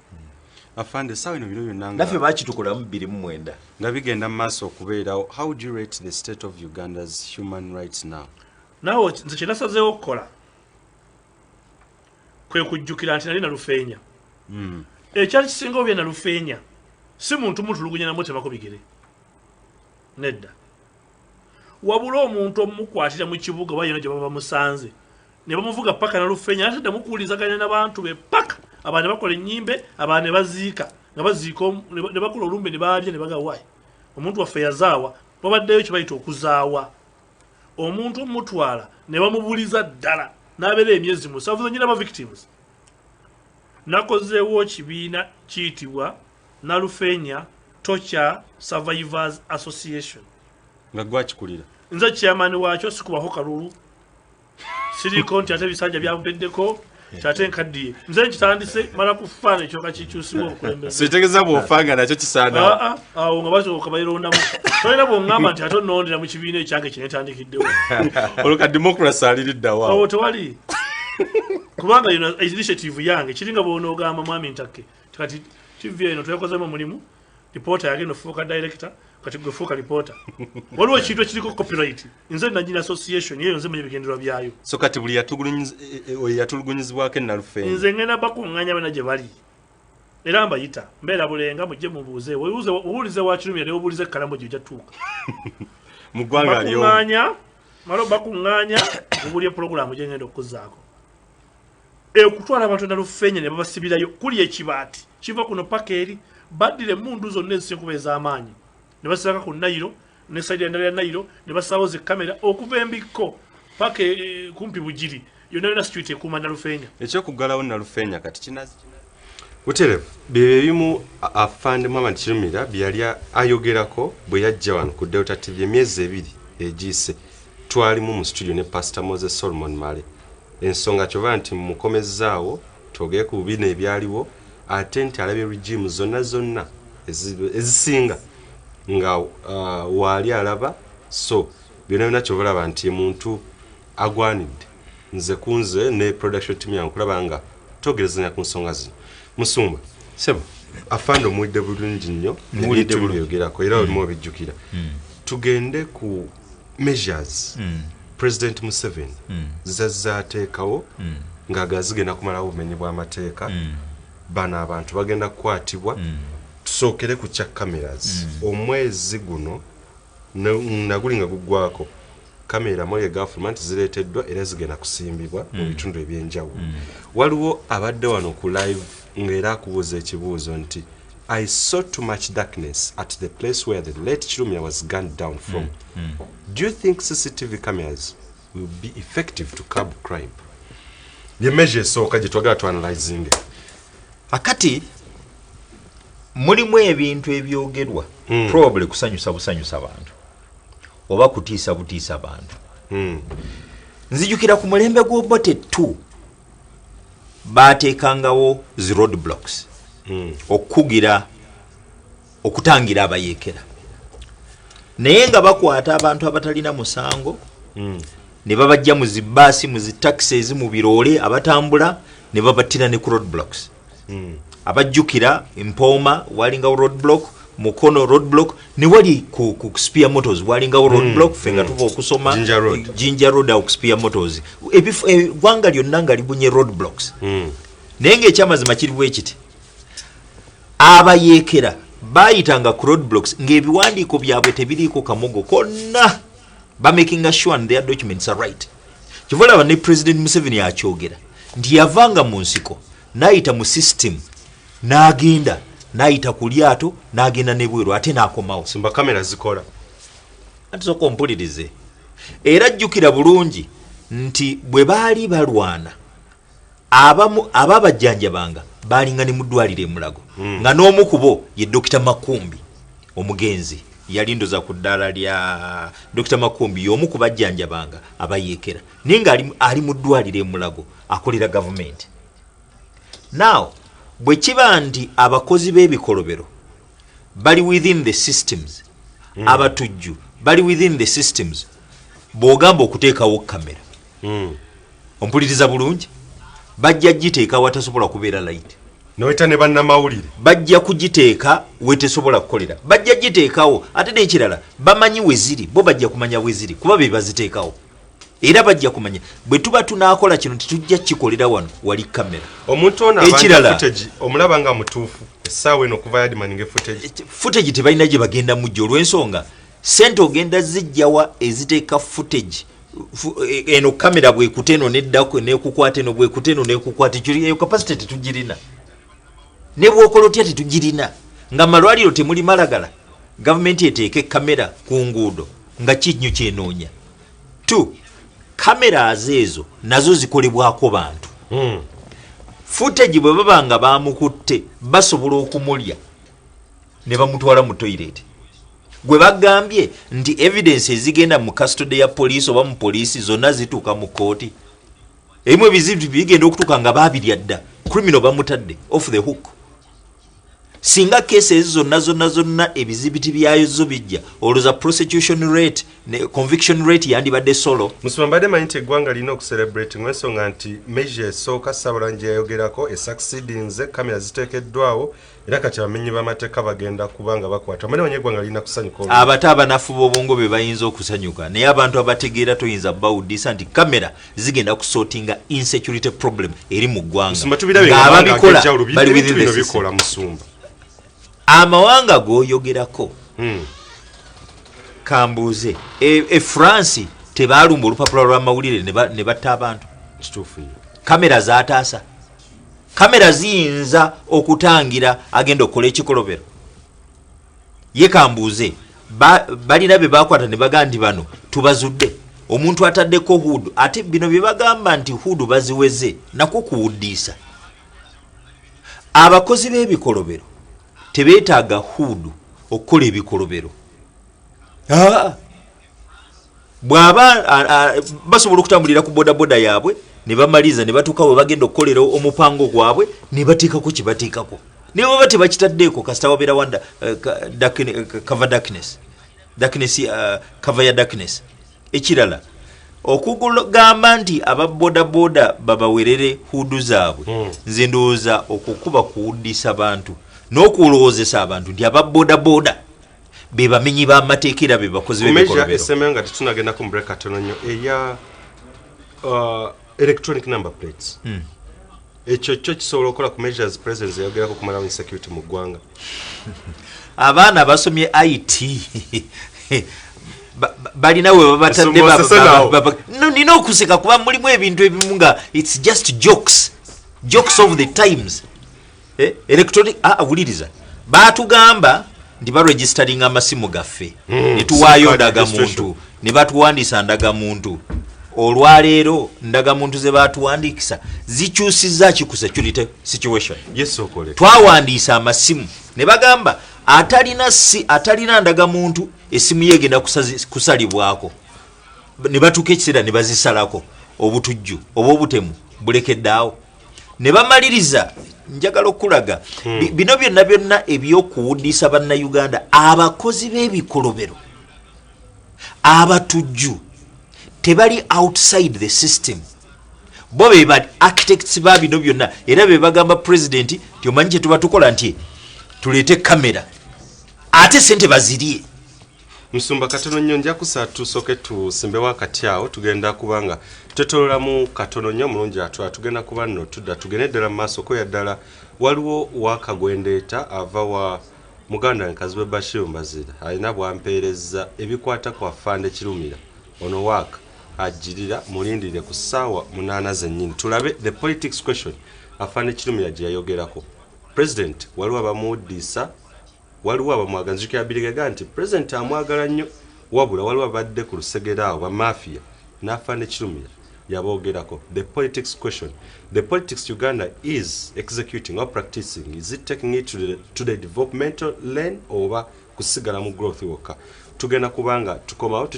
Afande sawa ino bino byonna naffe bakitukulamu 2 nga bigenda mu maaso okubeerawo how would you rate the state of Uganda's human rights now naawe nze kye nasazeewo okukola kwe kujjukira nti nali nalufeenya ekyali kisinga obye nalufeenya si muntu mutulugunya namutemako bigere nedda wabula omuntu omukwatira mu kibuga bayona gye baba bamusanze ne bamuvuga paka nalufeenya ate damukuwulizaganya n'abantu be paka abantu bakola ennyimbe abantu ne baziika nga baziika ne bakola olumbe ne baalya ne bagawayi omuntu waffe yazaawa babaddeyo kye bayita okuzaawa omuntu omutwala ne bamubuliza ddala n'abeera emyezi musanvu nyina aba victims nakozeewo kibiina kiyitibwa Nalufenya Torture Survivors Association nga gwakikulira nze chairman wakyo sikubaho kalulu siriko nti ate bisanja byampeddeko tate nkaddiye nze nkitandise mala kufaana ekyoka kikyusibwa obukulembeze sitegeza bw'ofanga nakyo kisaana awo nga basooka bayirondamu tolina bw'oŋŋamba nti ate onnondera mu kibiina ekyange kinetandikiddewo oluka democracy aliriddawo awo tewali kubanga ino initiative yange kiringa bw'onoogamba mwami ntakke kati TV eno twekozemu omulimu reporter yagenda ofuuka director kati gwe fuuka reporter waliwo ekintu ekiriko copyright nze nanyina association yeyo nze manye bigendererwa byayo so kati buli yatulugunyizibwako Nalufenya nze ngenda bakuŋŋaanya bana gye bali era mbayita mbeera bulenga mujje mubuuze obuulize wa Kirumira ne obuulize ekkalamu gye ojja tuuka mu ggwanga aliyo malo bakuŋŋaanya obulye programu gye ngenda okuzzaako okutwala abantu Nalufenya ne babasibirayo kuli ekibaati kiva kuno paka eri baddira emmundu zonna ezisinkuba ez'amaanyi ne basaka ku Nairo ne saidi endala ya Nairo ne basaawo zi kamera okuva embikko paka kumpi Bugiri yonna yonna street ekuuma Nalufenya ekyokuggalawo Nalufenya kati kinazi Buterevu bye bimu Afande Muhammad Kirumira byali ayogerako bwe yajja wano ku Delta TV emyezi ebiri egiyise twalimu mu studio ne Pastor Moses Solomon Male ensonga kyova nti mukomezaawo twogeye ku bino ebyaliwo ate nti alabye regime zonna ezisinga nga wali alaba so byonna kyobalaba nti muntu agwanidde nze kunze ne production team yankulaba nga togerezanya ku nsonga zino Musumba sebo Afande omuwidde bulungi nnyo muwidde byogerako era olimu obijjukira tugende ku measures President Museveni zazaateekawo ng'agazigenda kumalawo obumenyi bw'amateeka bano abantu bagenda kukwatibwa tusookere ku kya cameras omwezi guno naguli nga guggwako kamera moye government zireeteddwa era zigenda kusimbibwa mu bitundu ebyenjawulo waliwo abadde wano ku live ng'era akubuuza ekibuuzo nti I saw too much darkness at the place where the late Kirumira was gunned down from. Do you think CCTV cameras will be effective to curb crime? The measures so kaje twagala to analyzing. Akati mulimu ebintu ebyogerwa probably kusanyusa busanyusa abantu oba kutiisa butiisa abantu nzijukira ku mulembe gw'obote 2 baateekangawo zi road blocks okugira okutangira abayeekera naye nga bakwata abantu abatalina musango ne babajja mu zibaasi mu zitaxis mu biroole abatambula ne babattira ne ku road blocks abajjukira Mpooma walinga road block Mukono road block ne wali ku Spear Motors walinga road block fenga tuva okusoma Jinja Road au Spear Motors gwanga lyonna nga libunye road blocks naye ng'ekyamazima kiri bwe kiti abayeekera bayitanga ku road blocks ng'ebiwandiiko byabwe tebiriiko kamogo konna ba making sure their documents are right kivolaba ne President Museveni akyogera nti yavanga mu nsiko n'ayita mu system n'agenda n'ayita ku lyato n'agenda ne bweru ate n'akomawo simba kamera zikola ati soko ompulirize era jjukira bulungi nti bwe baali balwana ababajjanjabanga baalinga ne mu ddwaliro Mulago nga n'omu ku bo ye Dr. Makumbi omugenzi yalindoza ku ddala lya Dr. Makumbi y'omu ku bajjanjabanga abayeekera naye nga ali mu ddwaliro Mulago akolera government. Now bwe kiba nti abakozi b'ebikolobero bali within the systems abatujju bali within the systems bw'ogamba okuteekawo kamera ompuliriza bulungi bajja giteeka watasobola kubeera light noweta ne bannamawulire bajja kugiteeka wetesobola kukolera bajja giteekawo ate n'ekirala bamanyi weziri bo bajja kumanya weziri kuba be baziteekawo era bajja kumanya bwe tuba tunaakola kino titujja kikolera wano wali kamera omuntu ono abanja footage omulaba nga mutuufu essaawa eno okuva yadimaninga footage tebalina gye bagenda mujja olw'ensonga sente ogenda zijjawa eziteeka footage eno kamera bwekute eno neddako nekukwata eno bwekute eno nekukwata eyo capacity tetugirina ne bwokola otya tetugirina nga malwaliro temuli malagala gavumenti eteeke kamera ku nguudo nga kinyu kyenoonya 2 cameras ezo nazo zikolebwako bantu footage bwe babanga bamukutte basobola okumulya ne bamutwala mu toilet gwe bagambye nti evidence ezigenda mu custody ya police oba mu police zonna zituuka mu kooti ebimwe bizibu bigenda okutuuka nga babirya dda criminal bamutadde off the hook singa cases zonna ebizibiti byayo zo bijja olwoza prosecution rate ne conviction rate yandibadde solo musumambadde manyi nti eggwanga lirina okucelebrate ng'ensonga nti measure esooka Ssaabulangirira yayogerako esucceedinze kamera ziteekeddwawo era kati abamenyi b'amateeka bagenda kubanga bakwata manyi eggwanga lirina kusanyuka abate abanafu b'obwongo be bayinza okusanyuka naye abantu abategeera toyinza bawuddisa nti kamera zigenda kusortinga insecurity problem eri mu ggwanga ng'ababikola bali within the system musumba amawanga goyogerako kambuuze France tebaalumba olupapula lw'amawulire ne batta abantu kituufu kamera zaataasa kamera ziyinza okutangira agenda okukola ekikolobero ye kambuuze balina be bakwata ne bagaa nti bano tubazudde omuntu ataddeko hudu ate bino bye bagamba nti hudu baziweze nako kuwuddiisa abakozi b'ebikolobero tebeetaaga hudu okukola ebikolobero bw'aba basobola okutambulira ku bodaboda yaabwe ne bamaliza ne batuuka bwe bagenda okukolera omupango gwabwe ne bateekako kye bateekako naye baba tebakitaddeeko kasita wabeera wanda cover ya darkness ekirala okugamba nti ababodaboda babawerere hudu zaabwe nze ndowooza okukuba kuwuddisa bantu n'okulowoozesa abantu nti ababodaboda be bamenyi b'amateeka era be bakozi b'ebikolobero esemeyo nga tetunagenda ku mbreka katono nnyo eya electronic number plates ekyo kyo kisobola okukola ku measures president eyogerako kumalawo insecurity mu ggwanga abaana basomye IT balina we babatadde nina okuseka kuba mulimu ebintu ebimu nga it's just jokes of the times electronic awuliriza baatugamba nti baregistering amasimu gaffe ne tuwaayo ndagamuntu ne batuwandiisa ndagamuntu olwaleero ndagamuntu ze baatuwandiikisa zikyusizza ki ku security situation twawandiisa amasimu ne bagamba atalina ndagamuntu esimu ye egenda kusalibwako ne batuuka ekiseera ne bazisalako obutujju oba obutemu bulekeddaawo ne bamaliriza njagala okulaga bino byonna ebyokuwuddisa bannayuganda abakozi b'ebikolobero abatujju tebali outside the system bo be ba architects ba bino byonna era be bagamba president nti omanyi kye tuba tukola nti tuleete kamera ate sente bazirye musumba katono nnyo nja tusooke tusimbewo akati awo tugenda kubanga tetololamu katono nnyo mulungi tugenda kuba nno tugende ddala mu maaso ko yaddala waliwo wakagwendeeta ava wa muganda nkazi we Bashir Mbazira alina bwampeereza ebikwata ku Afande Kirumira ono waaka ajirira mulindire ku ssaawa 8 zennyini tulabe the politics question Afande Kirumira gye yayogerako president waliwo abamuwuddisa waliwo abamwaganzikira birigega nti president amwagala nnyo wabula waliwo abadde ku lusegeraawo bamafia n'Afande Kirumira yabogerako the politics question the politics Uganda is executing or practicing is it taking it to the developmental lane oba kusigala mu growth wokka tugenda kubanga tukomawo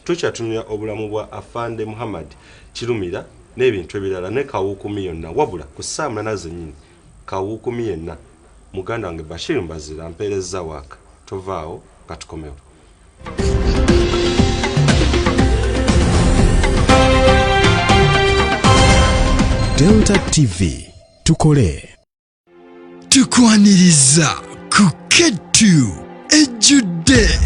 tukyatumya obulamu bwa Afande Muhammad Kirumira n'ebintu ebirala ne kawuukumi yonna wabula ku ssaawa 8 zennyini kawuukumi yenna muganda wange Bashir Mbazira ampeereza waaka tovaawo katukomewo Delta TV tukole tukwaniriza ku Ketu ejjudde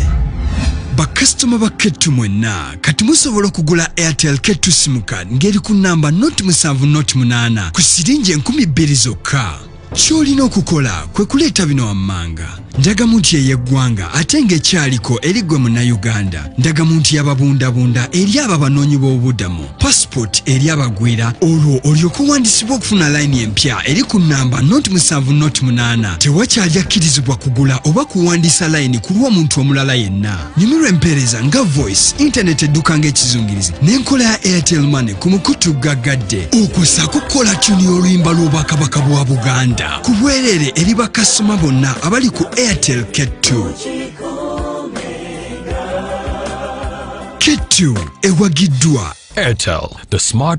bakasitoma ba Ketu mwenna kati musobola okugula Airtel Ketu simu card ngeri ku namba 0708 ku siringi 2000 zokka ky'olina okukola kwe kuleeta bino wammanga. Ndagamuntu y'eggwanga ate ng'ekyaliko eri ggwe munnayuganda. Ndagamuntu y'ababundabunda eri abo abanoonyi b'obubudamu. Passport eri abagwira olwo olyoke owandiisibwa okufuna layini empya eri ku nnamba 0708. Tewakyali akkirizibwa kugula oba kuwandiisa layini ku lw'omuntu omulala yenna. Nyumirwa empeereza nga voice, internet edduka ng'ekizungirizi n'enkola ya Airtel Money ku mukutu gaggadde. Okwosaako kukola tuni oluyimba lw'obwakabaka bwa Buganda ku bwereere eri bakasitoma bonna abali ku Airtel K2. K2 ewagiddwa Airtel, the smart